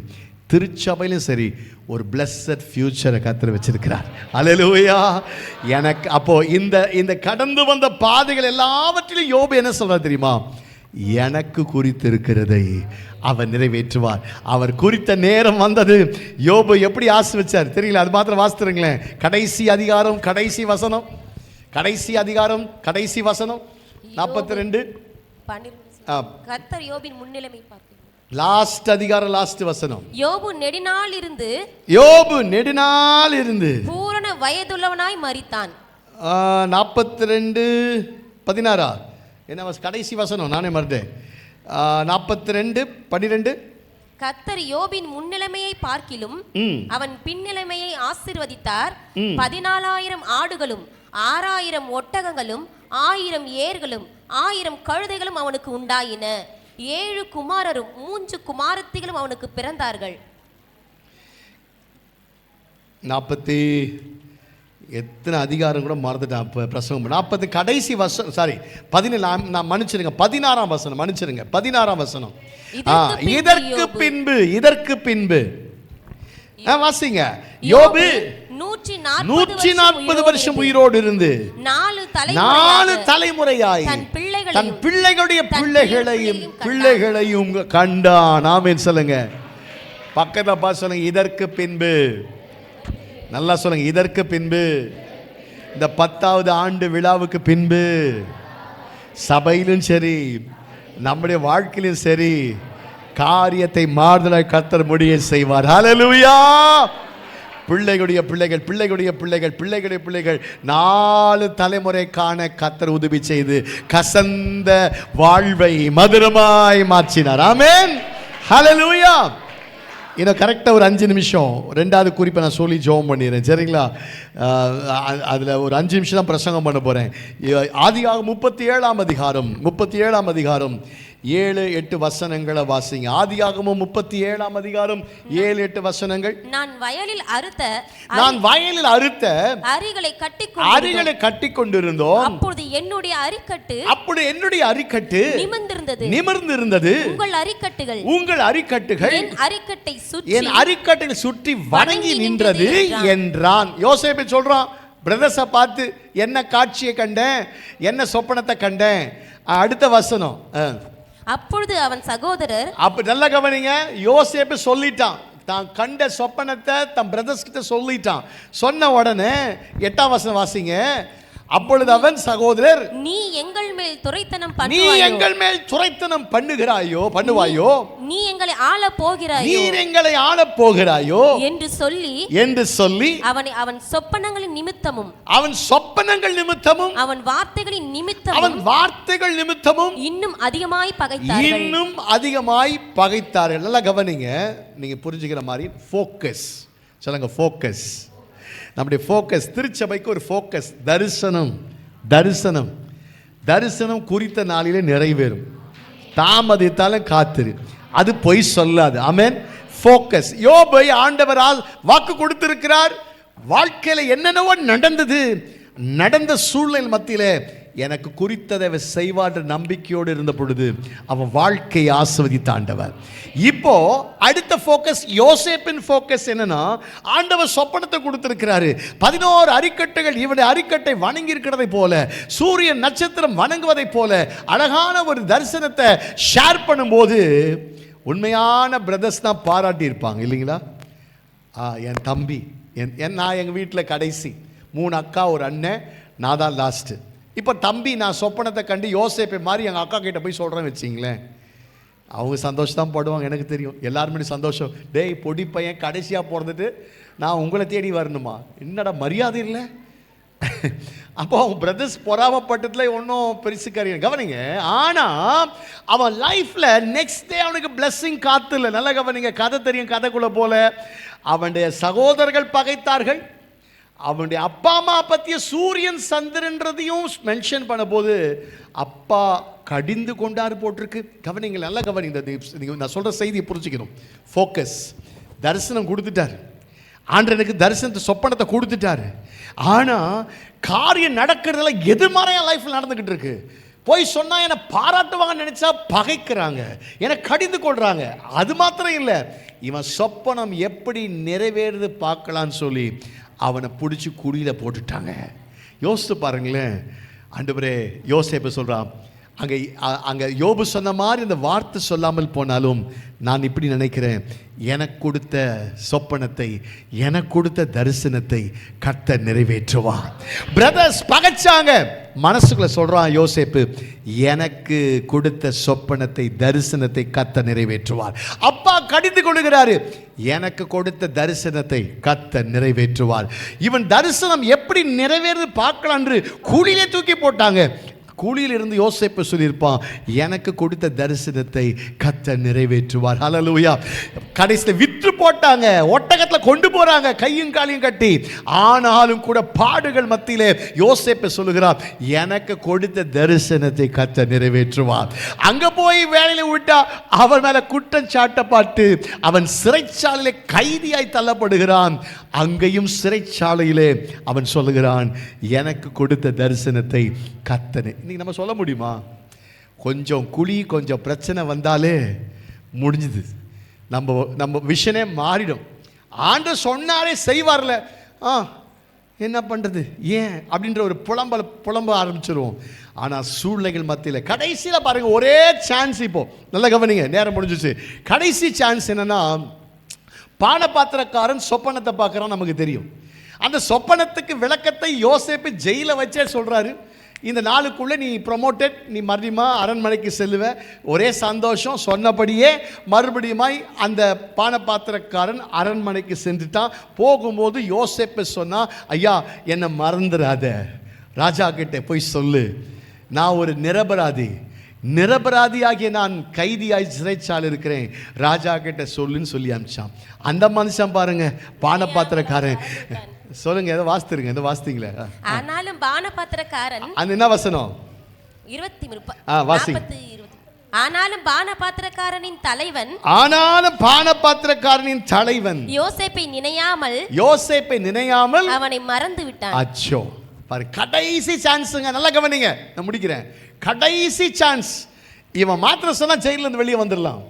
திருச்சபையிலும் சரி, ஒரு blessed ஃபியூச்சரை கர்த்தர் வச்சிருக்கிறார். அல்லேலூயா. எனக்கு அப்போ இந்த கடந்து வந்த பாதைகள் எல்லாவற்றிலும் யோபு என்ன சொல்றார் தெரியுமா? எனக்கு குறித்திருக்கிறதை அவர் நிறைவேற்றுவார். அவர் குறித்த நேரம் வந்தது. யோபு எப்படி ஆசீர்வதிச்சார் தெரியல, அது மாத்திரம் வாசித்துருங்களேன். கடைசி அதிகாரம் கடைசி வசனம், கடைசி அதிகாரம் கடைசி வசனம் 42. கர்த்தர் யோபின் முன்னிலைமை பார்த்து லாஸ்ட் அதிகாரம் லாஸ்ட் வசனம். யோபு நெடுநாள் இருந்து பூரண வயதுள்ளவனாய் மரித்தான். 42:16 என்ன கடைசி வசனம், நானே மறந்தேன். 42:12. கர்த்தர் யோபின் முன்னிலைமையை பார்க்கிலும் அவன் பின்னிலைமையை ஆசீர்வதித்தார். 14,000 ஆடுகளும் 6,000 ஒட்டகங்களும் 1000 ஏர்களும் 1000 கழுதைகளும் அவனுக்கு உண்டாயின. 7 குமாரரும் 3 குமாரத்திகளும் அவனுக்கு பிறந்தார்கள். எத்தனை அதிகாரம் கூட மறந்துட்டான். இப்போ பிரசங்கம் 40 கடைசி வசனம், சாரி 17, நான் மன்னிச்சிருங்க, 16ஆம் வசனம், மன்னிச்சிருங்க, 16ஆம் வசனம். இதற்கு பின்பு வாசிங்க. யோபு 140 வருஷம் உயிரோடு இருந்து 4 தலைமுறையாய் தன் பிள்ளைகளுடைய பிள்ளைகளையும் கண்டான். ஆமென் சொல்லுங்க. பக்கத்துல பார்த்து சொல்லுங்க, இதற்கு பின்பு. நல்லா சொல்லுங்க, இதற்கு பின்பு. இந்த 10வது ஆண்டு விழாவுக்கு பின்பு சபையிலும் சரி நம்முடைய வாழ்க்கையிலும் சரி காரியத்தை மாறுதலாய் கர்த்தர் முடிய செய்வார். ஹல்லேலூயா. பிள்ளைகளுடைய பிள்ளைகள் 4 தலைமுறை காண கர்த்தர் உதவி செய்து கசந்த வாழ்வை மதுரமாய் மாற்றினார். ஆமென். ஹல்லேலூயா. இன்னும் கரெக்டாக ஒரு 5 நிமிஷம் 2வது குறிப்பை நான் சொல்லி ஜெபம் பண்ணிடுறேன், சரிங்களா? அதில் ஒரு 5 நிமிஷம் தான் பிரசங்கம் பண்ண போகிறேன். ஆதியாகமம் 37ஆம் அதிகாரம் 7-8 வசனங்களை வாசிங்க. ஆதியாகமம் 37ஆம் அதிகாரம் 7-8 வசனங்கள். நான் வயலில் அறுத்த அரிகளை கட்டி கொண்டிருந்தோம். அப்பொழுது என்னுடைய அரிக்கட்டு நிமிர்ந்திருந்தது. உங்கள் அரிக்கட்டுகள் என் அரிக்கட்டை சுற்றி வணங்கி நின்றது என்றான். யோசேப்பு சொல்றான், பிரதர்ஸை பார்த்து என்ன காட்சியை கண்டேன், என்ன சொப்பனத்தை கண்டேன். அடுத்த வசனம். அப்பொழுது அவன் சகோதரர், அப்ப நல்லா கவனிங்க, யோசேப்பு சொல்லிட்டான், தான் கண்ட சொப்பனத்தை தன் பிரதர்ஸ் கிட்ட சொல்லிட்டான். சொன்ன உடனே 8ஆம் வசனம் வாசிங்க. அப்பொழுது அவன் சகோதரர், நீ எங்கள் மேல் துரைத்தனம் பண்ணுவாயோ, நீ எங்களை ஆளப் போகிறாயோ என்று சொல்லி அவன் சொப்பனங்களின் நிமித்தமும் அவன் வார்த்தைகளின் நிமித்தமும் இன்னும் அதிகமாய் பகைத்தார்கள். நல்லா கவனிங்க, நீங்க புரிஞ்சுக்கிற மாதிரி ஃபோக்கஸ் சொல்லுங்க. ஃபோக்கஸ், நம்முடைய ஃபோக்கஸ், திருச்சபைக்கு ஒரு ஃபோக்கஸ். தரிசனம் குறித்த நாளிலே நிறைவேறும். தாமதித்தாலும் காத்திரு, அது பொய் சொல்லாது. ஆமென். ஃபோக்கஸ். யோபை ஆண்டவரால் வாக்கு கொடுத்திருக்கிறார். வாழ்க்கையில என்னென்னவோ நடந்த சூழ்நிலை மத்தியிலே எனக்கு குறித்ததை செய்வார் நம்பிக்கையோடு இருந்த பொழுது அவன் வாழ்க்கையை ஆசீர்வதித்த ஆண்டவர். இப்போ அடுத்த ஃபோக்கஸ், யோசேப்பின் ஃபோக்கஸ் என்னன்னா, ஆண்டவர் சொப்பனத்தை கொடுத்திருக்கிறாரு. 11 அரிக்கட்டுகள் இவனுடைய அரிக்கட்டை வணங்கி இருக்கிறதை போல, சூரியன் நட்சத்திரம் வணங்குவதை போல அழகான ஒரு தரிசனத்தை ஷேர் பண்ணும்போது உண்மையான பிரதர்ஸ் தான் பாராட்டி இருப்பாங்க, இல்லைங்களா? என் தம்பி, நான் எங்கள் வீட்டில் கடைசி 3 அக்கா, ஒரு அண்ணன், நான் தான் லாஸ்ட்டு. இப்போ தம்பி நான் சொப்பனத்தை கண்டு யோசேப்பை மாதிரி எங்கள் அக்கா கிட்ட போய் சொல்கிறேன்னு வச்சிங்களேன், அவங்க சந்தோஷம் தான் படுவாங்க, எனக்கு தெரியும். எல்லாருமே சந்தோஷம். டேய் பொடி பையன் கடைசியாக பிறந்துட்டு நான் உங்களை தேடி வரணுமா? என்னடா மரியாதை இல்லை? அப்போ அவங்க பிரதர்ஸ் பொறாமப்பட்டதுல ஒன்றும் பெருசு கரையும் கவனிங்க. ஆனால் அவன் லைஃப்பில் நெக்ஸ்ட் டே அவனுக்கு பிளஸ்ஸிங் காத்து இல்லை. நல்லா கவனிங்க, கதை தெரியும், கதைக்குள்ளே போல அவனுடைய சகோதரர்கள் பகைத்தார்கள். அவனுடைய அப்பா அம்மா பற்றிய சூரியன் சந்திரன்றதையும் மென்ஷன் பண்ண போது அப்பா கடிந்து கொண்டாரு போட்டிருக்கு. கவனிங்க, நல்லா கவனிங்க, நான் சொல்கிற செய்தியை புரிஞ்சுக்கணும். ஃபோக்கஸ். தரிசனம் கொடுத்துட்டார் ஆண்டவர், எனக்கு தரிசனத்தை சொப்பனத்தை கொடுத்துட்டாரு. ஆனால் காரியம் நடக்கிறதுல எதிர்மறையாக லைஃப்பில் நடந்துக்கிட்டு இருக்கு. போய் சொன்னால் என்னை பாராட்டுவாங்கன்னு நினச்சா பகைக்கிறாங்க, என்னை கடிந்து கொள்கிறாங்க. அது மாத்திரம் இல்லை, இவன் சொப்பனம் எப்படி நிறைவேறுது பார்க்கலான்னு சொல்லி அவனை பிடிச்சி குழியில் போட்டுட்டாங்க. யோசித்து பாருங்களேன். ஆண்டவரே, யோசேப்பு சொல்கிறான், அங்கே யோபு சொன்ன மாதிரி இந்த வார்த்தை சொல்லாமல் போனாலும் நான் இப்படி நினைக்கிறேன், எனக்கு கொடுத்த சொப்பனத்தை, எனக்கு கொடுத்த தரிசனத்தை கர்த்தர் நிறைவேற்றுவார். பிரதர்ஸ் பகைச்சாங்க, மனசுக்குள்ள சொல்றான் யோசேப்பு, எனக்கு கொடுத்த சொப்பனத்தை, தரிசனத்தை கர்த்தர் நிறைவேற்றுவார். அப்பா கடிந்து கொள்கிறாரு, எனக்கு கொடுத்த தரிசனத்தை கர்த்தர் நிறைவேற்றுவார். இவன் தரிசனம் எப்படி நிறைவேறது பார்க்கலாம் என்று குழியிலே தூக்கி போட்டாங்க. குழியில் இருந்து யோசேப்பு சொல்லியிருப்பான், எனக்கு கொடுத்த தரிசனத்தை கர்த்தர் நிறைவேற்றுவார். ஹல்லேலூயா. கடைசியில் விற்று போட்டாங்க, ஒட்டகத்தில் கொண்டு போறாங்க கையும் காலையும் கட்டி. ஆனாலும் கூட பாடுகள் மத்தியிலே யோசேப்பு சொல்லுகிறார், எனக்கு கொடுத்த தரிசனத்தை கர்த்தர் நிறைவேற்றுவார். அங்க போய் வேலையில விட்டா அவன் மேல குற்றம் சாட்டப்பட்டு அவன் சிறைச்சாலையிலே கைதியாய் தள்ளப்படுகிறான். அங்கேயும் சிறைச்சாலையிலே அவன் சொல்லுகிறான், எனக்கு கொடுத்த தரிசனத்தை கர்த்தர். இன்னைக்கு நம்ம சொல்ல முடியுமா? கொஞ்சம் குழி கொஞ்சம் பிரச்சனை வந்தாலே முடிஞ்சுது, நம்ம விஷனே மாறிடும். ஆண்டவர் சொன்னாலே செய்வார்ல, என்ன பண்ணுறது ஏன் அப்படின்ற ஒரு புலம்ப ஆரம்பிச்சிருவோம். ஆனால் சூழ்நிலைகள் மத்தியில் கடைசியில் பாருங்கள், ஒரே சான்ஸ். இப்போ நல்ல கவனிங்க, நேரம் முடிஞ்சிச்சு. கடைசி சான்ஸ் என்னன்னா, பானபாத்திரக்காரன் சொப்பனத்தை பார்க்குறான், நமக்கு தெரியும். அந்த சொப்பனத்துக்கு விளக்கத்தை யோசேப்பு ஜெயில வச்சே சொல்கிறாரு, இந்த நாளுக்குள்ளே நீ ப்ரொமோட்டட், நீ மறுபடியும் அரண்மனைக்கு செல்லுவ. ஒரே சந்தோஷம். சொன்னபடியே மறுபடியுமாய் அந்த பானபாத்திரக்காரன் அரண்மனைக்கு சென்றுட்டான். போகும்போது யோசேப்பு சொன்னா, ஐயா என்னை மறந்துடாத, ராஜா கிட்ட போய் சொல்லு, நான் ஒரு நிரபராதியாகிய நான் கைதியாய் சிறைச்சாலை இருக்கிறேன், ராஜா கிட்ட சொல்லுன்னு சொல்லி அனுப்பிச்சான். அந்த மனுஷன் பாருங்க, பானபாத்திரக்காரன். சொல்லுங்க, ஏதோ வாசித்துருங்க, ஏதோ வாசித்தீங்களே. ஆனாலும் பானபாத்திரக்காரன், அந்த என்ன வசனம்? 20 ஆனாலும் பானபாத்திரக்காரனின் தலைவன் யோசேப்பை நினையாமல் அவனை மறந்து விட்டான். அச்சோ பாரு, கடைசி சான்ஸுங்க. நல்லா கவனிங்க, நான் முடிக்கிறேன். கடைசி சான்ஸ். இவன் மாத்திரம் சொன்னா ஜெயில இருந்து வெளியே வந்துடலாம்.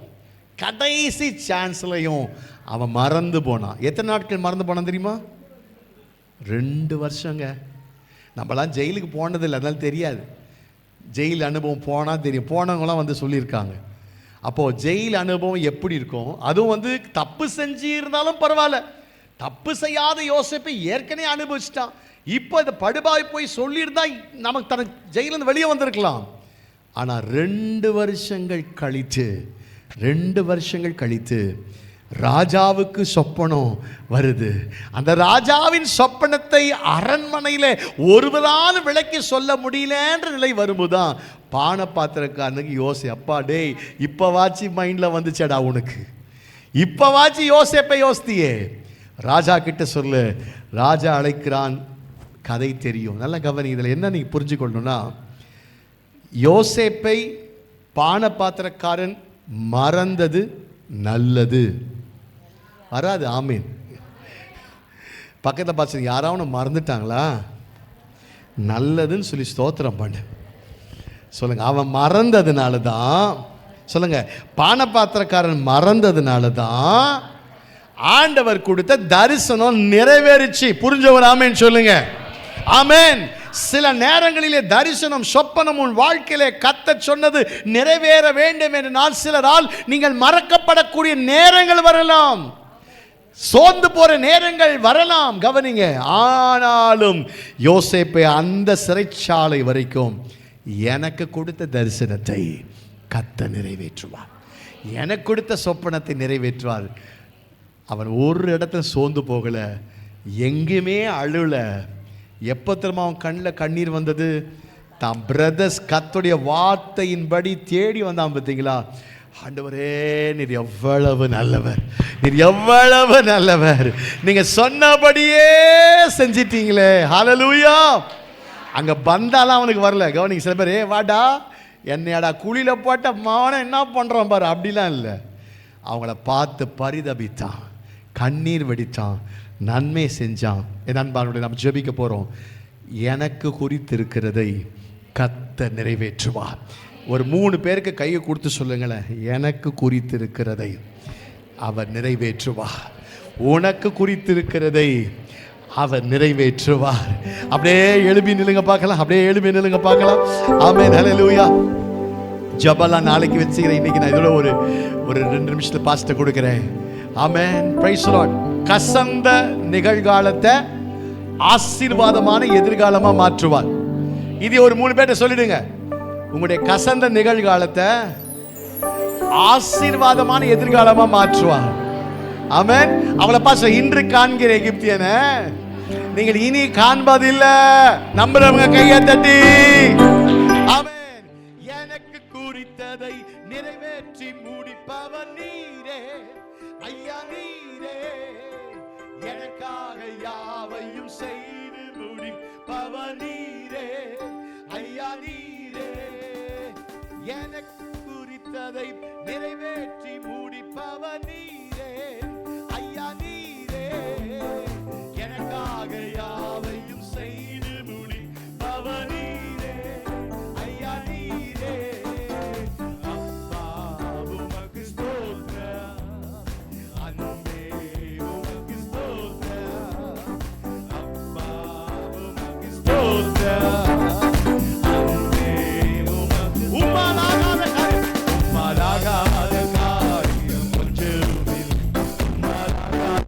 கடைசி சான்ஸ்லையும் அவன் மறந்து போனான். எத்தனை நாட்கள் மறந்து போனான் தெரியுமா? 2 வருஷங்க. நம்மளாம் ஜெயிலுக்கு போனதில்லை, அதனால தெரியாது. ஜெயில் அனுபவம் போனால் தெரியும். போனவங்களாம் வந்து சொல்லியிருக்காங்க. அப்போது ஜெயில் அனுபவம் எப்படி இருக்கும்? அதுவும் தப்பு செஞ்சு இருந்தாலும் பரவாயில்ல, தப்பு செய்யாத யோசேப்பை ஏற்கனவே அனுபவிச்சிட்டான். இப்போ இந்த படுபாய் போய் சொல்லியிருந்தா நமக்கு தனக்கு ஜெயிலிருந்து வெளியே வந்திருக்கலாம். ஆனால் 2 வருஷங்கள் கழித்து ராஜாவுக்கு சொப்பனம் வருது. அந்த ராஜாவின் சொப்பனத்தை அரண்மனையில் ஒருவரால் விளக்கி சொல்ல முடியலன்ற நிலை வரும்போதுதான் பானபாத்திரக்காரனுக்கு அப்பா டேய், இப்போவாச்சு மைண்டில் வந்துச்சேடா உனக்கு, இப்போவாச்சு யோசேப்பை யோசித்தியே, ராஜா கிட்ட சொல்லு. ராஜா அழைக்கிறான். கதை தெரியும். நல்ல கவனி. இதில் என்ன நீ புரிஞ்சு கொள்ளணும்னா, யோசேப்பை பானபாத்திரக்காரன் மறந்தது நல்லது. வராது. ஆமீன். பக்கத்தில் பார்த்து யாராவது மறந்துட்டாங்களா? நல்லதுன்னு சொல்லி ஸ்தோத்திரம் பண்ணு. சொல்லுங்க, அவன் மறந்ததுனால தான், சொல்லுங்க, பானபாத்திரக்காரன் மறந்ததுனால தான் ஆண்டவர் கொடுத்த தரிசனம் நிறைவேறிச்சு. புரிஞ்சவர் ஆமேன் சொல்லுங்க. ஆமேன். சில நேரங்களிலே தரிசனம் சொப்பனம் உன் வாழ்க்கையிலே கர்த்தர் சொன்னது நிறைவேற வேண்டும் என்று நான் சிலரால் நீங்கள் மறக்கப்படக்கூடிய நேரங்கள் வரலாம், சோர்ந்து போற நேரங்கள் வரலாம். கவனிங்க. ஆனாலும் யோசேப்பை அந்த சிறைச்சாலை வரைக்கும் எனக்கு கொடுத்த தரிசனத்தை கர்த்தர் நிறைவேற்றுவார், எனக்கு கொடுத்த சொப்பனத்தை நிறைவேற்றுவார். அவன் ஒரு இடத்துல சோர்ந்து போகல, எங்கேயுமே அழுல. எப்போ திரும்ப அவன் கண்ணில் கண்ணீர் வந்தது? தான் பிரதர்ஸ் கர்த்தருடைய வார்த்தையின்படி தேடி வந்தான். பார்த்தீங்களா? ஆண்டவரே நீர் எவ்வளவு நல்லவர், நீர் எவ்வளவு நல்லவர், நீங்க சொன்னபடியே செஞ்சிட்டீங்களே. ஹல்லேலூயா. அங்க பந்தாலாம் அவனுக்கு வரல. கவனிங்க, சில பேர் வாடா என்னையாடா குழியில போட்ட மாவனை என்ன பண்றான் பாரு, அப்படிலாம் இல்லை. அவங்கள பார்த்து பரிதபித்தான், கண்ணீர் வெடித்தான், நன்மை செஞ்சான். என் அன்பானுடைய நம்ம ஜெபிக்க போறோம். எனக்கு குறித்திருக்கிறதை கர்த்தர் நிறைவேற்றுவார். ஒரு 3 பேருக்கு கையை கொடுத்து சொல்லுங்களேன், எனக்கு குறித்திருக்கிறதை அவர் நிறைவேற்றுவார். உனக்கு குறித்திருக்கிறதை அவர் நிறைவேற்றுவார். அப்படியே எழுப்பி நில்லுங்க பார்க்கலாம், அப்படியே எழுப்பி நில்லுங்க பார்க்கலாம். ஆமென். ஹல்லேலூயா. ஜபலாம் நாளைக்கு வச்சுக்கிறேன். இன்னைக்கு நான் இதோட ஒரு 2 நிமிஷத்துல பாஸ்ட கொடுக்கிறேன். ஆமென். Praise the Lord. கசந்த நிகழ்காலத்தை ஆசீர்வாதமான எதிர்காலமா மாற்றுவார். இது ஒரு 3 பேர்ட்ட சொல்லிடுங்க. உங்களுடைய கசந்த நிகழ்காலத்தை ஆசீர்வாதமான எதிர்காலமா மாற்றுவார். ஆமென். அவளை பார்த்து இன்று காண்கிற எகிப்தியனை நீங்கள் இனி காண்பதில்லை. நம்புறவங்க கையை தட்டி ஆமென். எனக்காக யாவையும் செய்து முடிப்பவர் நீரே ஐயா நீரே, எனக்கு குறித்ததை நிறைவேற்றி முடிப்பவர் நீரே ஐயா நீரே, எனக்காக யாவையும் செய்து முடிப்பவர் நீரே ஐயா நீரே. அப்பா உமக்கு ஸ்தோத்திரம், அன்பே உமக்கு ஸ்தோத்திரம், அப்பா உமக்கு ஸ்தோத்திரம், அன்பே உமக்கு உம்மாலாகாத காரியம், உம்மாலாகாத காரியம் ஒன்றுமில்லை, உம்மாலாகாத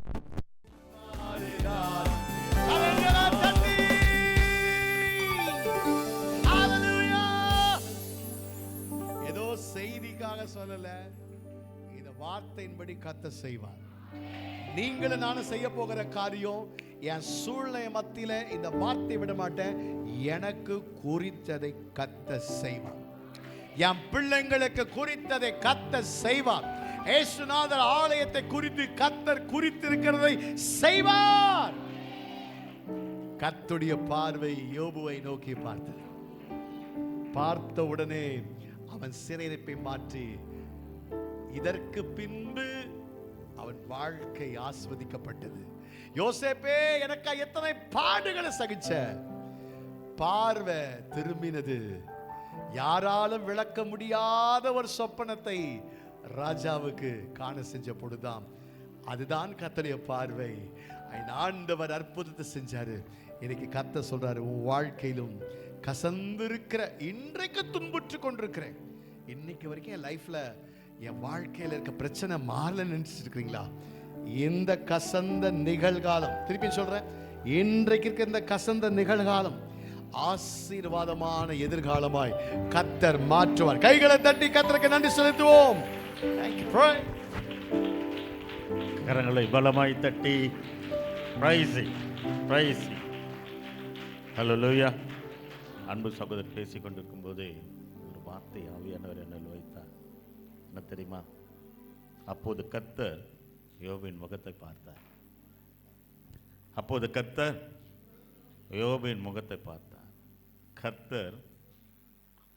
கரங்களை தட்டி ஹalleluya. ஏதோ செய்திக்காக சொல்லல, இந்த வார்த்தையின்படி கர்த்தர் செய்வார். நீங்களும் நானும் செய்ய போகிற காரியம், என் சூழ்நிலை மத்தியில இந்த வார்த்தை விட மாட்டேன், எனக்கு குறித்ததை கர்த்தர் செய்வார். என் பிள்ளைங்களுக்கு குறித்ததை கர்த்தர் செய்வார். இயேசுநாதர் ஆலயத்தை குறித்து கர்த்தர் குறித்திருக்கிறதை செய்வார். கர்த்தருடைய பார்வை யோபுவை நோக்கி பார்த்தது. பார்த்த உடனே அவன் சிறையிருப்பை மாற்றி, இதற்கு பின்பு அவன் வாழ்க்கை ஆஸ்வதிக்கப்பட்டது. யோசேப்பே, எனக்கு எத்தனை பாடுகளை சகிச்ச, பார்வை திரும்பினது. யாராலும் விளக்க முடியாத ஒரு சொப்பனத்தை ராஜாவுக்கு காண செஞ்ச பொழுதாம். அதுதான் கர்த்தருடைய பார்வை. ஆண்டவர் அற்புதத்தை செஞ்சாரு. இன்னைக்கு கர்த்தர் சொல்றாரு, உன் வாழ்க்கையிலும் கசந்திருக்கிற, இன்றைக்கு துன்புற்று கொண்டிருக்கிறேன், இன்னைக்கு வரைக்கும் என் லைஃப்ல என் வாழ்க்கையில இருக்க பிரச்சனை மாறல நினைச்சிட்டு இருக்கிறீங்களா? இந்த கசந்த நிகழ்காலம், திருப்பி சொல்றேன், இன்றைக்கு இருக்க இந்த கசந்த நிகழ்காலம் ஆசீர்வாதமான எதிர்காலமாய் கர்த்தர் மாற்றுவார். கைகளை தட்டி கர்த்தருக்கு நன்றி செலுத்துவோம். Thank you, pray. கரங்களை பலமாய் தட்டி பிரைஸ். ஹல்லேலூயா. அன்பு சகோதரர் பேசிக் கொண்டிருக்கும் போது ஒரு வார்த்தை ஆவியானவர் என்னில் வைத்தார். என்ன தெரியுமா? அப்போது கர்த்தர் யோபின் முகத்தை பார்த்தார். அப்போது கர்த்தர் யோபின் முகத்தை பார்த்தார். கர்த்தர்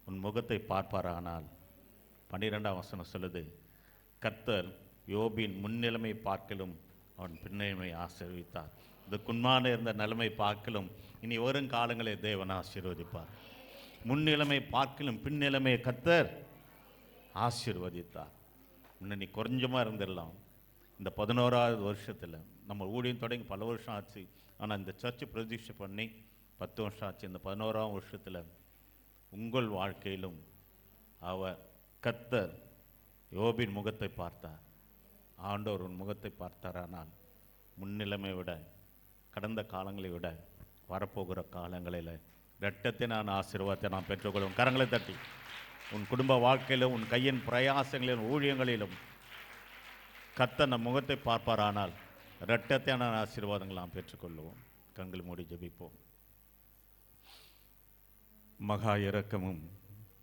உன் முகத்தை பார்ப்பாரானால், 12ஆம் வசனம் சொல்லுது, கர்த்தர் யோபின் முன்னிலைமை பார்க்கலும் அவன் பின்னிலைமை ஆசீர்வதித்தார். இதுக்குன்மான இருந்த நிலைமை பார்க்கலும் இனி வரும் காலங்களை தேவன் ஆசீர்வதிப்பார். முன்னிலைமை பார்க்கலும் பின்னிலைமையை கர்த்தர் ஆசீர்வதித்தார். முன்னணி கொஞ்சமாக இருந்துடலாம். இந்த 11வது வருஷத்தில் நம்ம ஊழியம் தொடங்கி பல வருஷம் ஆச்சு. ஆனால் இந்த சர்ச்சை பிரதிஷ்டை பண்ணி 10 வருஷம் ஆச்சு. இந்த 11ஆம் வருஷத்தில் உங்கள் வாழ்க்கையிலும் அவர் கர்த்தர் யோபின் முகத்தை பார்த்தார். ஆண்டவர் உன் முகத்தை பார்த்தாரானால், முன்னிலைமை விட, கடந்த காலங்களை விட, வரப்போகிற காலங்களில் இரட்டத்தினான ஆசீர்வாதத்தை நாம் பெற்றுக்கொள்வோம். கரங்களை தட்டி உன் குடும்ப வாழ்க்கையிலும், உன் கையின் பிரயாசங்களிலும், ஊழியங்களிலும் கர்த்தர் நம் முகத்தை பார்ப்பாரானால் இரட்டத்தினான ஆசீர்வாதங்கள் நாம் பெற்றுக்கொள்வோம். கண்கள் மூடி ஜெபிப்போம். மகா இரக்கமும்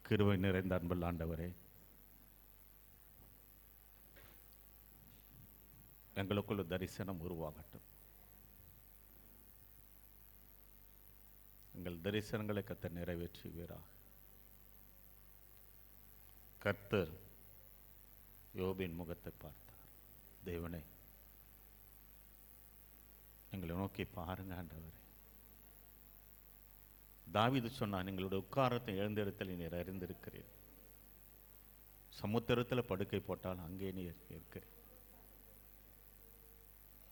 கிருபை நிறைந்த அன்புள்ள ஆண்டவரே, எங்களுக்குள்ள தரிசனம் உருவாகட்டும். எங்கள் தரிசனங்களை கர்த்தர் நிறைவேற்றுவீராக. கர்த்தர் யோபின் முகத்தை பார்த்தார். தேவனே, எங்களை நோக்கி பாருங்க ஆண்டவரே. தாவீது சொன்னான், எங்களுடைய உட்காரத்தை எழுந்திருத்தல் நீர் அறிந்திருக்கிறீர். சமுத்திரத்தில் படுக்கை போட்டால் அங்கே நீர் இருக்கிறீர்.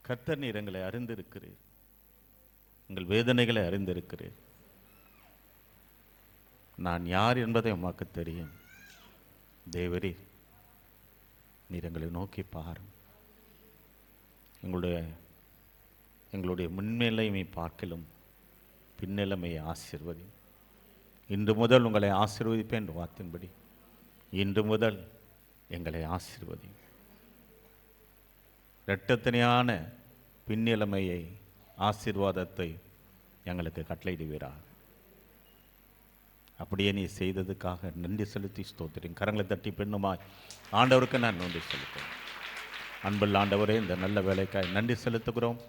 கர்த்தர் நீர் எங்களை அறிந்திருக்கிறீர். எங்கள் வேதனைகளை அறிந்திருக்கிறீர். நான் யார் என்பதை உமக்கு தெரியும். தேவரே, நீர் எங்களை நோக்கி பாரும். எங்களுடைய முன்னிலைமை பார்க்கலும் பின்னிலைமையை ஆசீர்வதி. இன்று முதல் உங்களை ஆசீர்வதிப்பேன் என்ற வார்த்தையின்படி இன்று முதல் எங்களை ஆசீர்வதி. இரட்டத்தனையான பின்னிலைமையை, ஆசீர்வாதத்தை எங்களுக்கு கட்டளையிடுவீராக. அப்படியே நீ செய்ததுக்காக நன்றி செலுத்தி ஸ்தோத்திரம். கரங்களை தட்டி பெண்ணுமாய் ஆண்டவருக்கு நான் நன்றி செலுத்துகிறேன். அன்புள்ள ஆண்டவரே, இந்த நல்ல வேலைக்காய் நன்றி செலுத்துகிறோம்.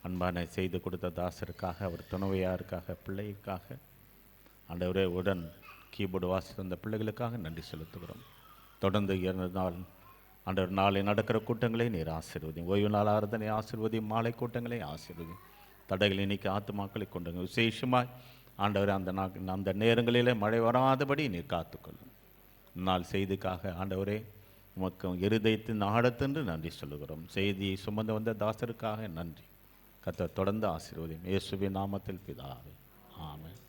அன்பான செய்து கொடுத்த தாசருக்காக, அவர் துணைவையாருக்காக, பிள்ளைக்காக, ஆண்டவரே உடன் கீபோர்டு வாசித்த அந்த பிள்ளைகளுக்காக நன்றி செலுத்துகிறோம். தொடர்ந்து 2 நாள் ஆண்டவர் நாளை நடக்கிற கூட்டங்களை நீர் ஆசீர்வதியும். ஓய்வு நாள் ஆராதனை ஆசீர்வதியும். மாலை கூட்டங்களை ஆசீர்வதியும். தடைகளை நீக்கி ஆத்துமாக்களை கொண்டுங்க. விசேஷமாய் ஆண்டவர் அந்த நேரங்களிலே மழை வராதபடி நீர் காத்துக்கொள்ளும். நாள் செய்திக்காக ஆண்டவரே உமக்கு இருதயத்தின் ஆழத்தென்று நன்றி சொல்லுகிறோம். செய்தியை சுமந்து வந்த தாசருக்காக நன்றி. கர்த்தர் தொடர்ந்து ஆசீர்வதியும். இயேசுவின் நாமத்தில் பிதாவே, ஆமென்.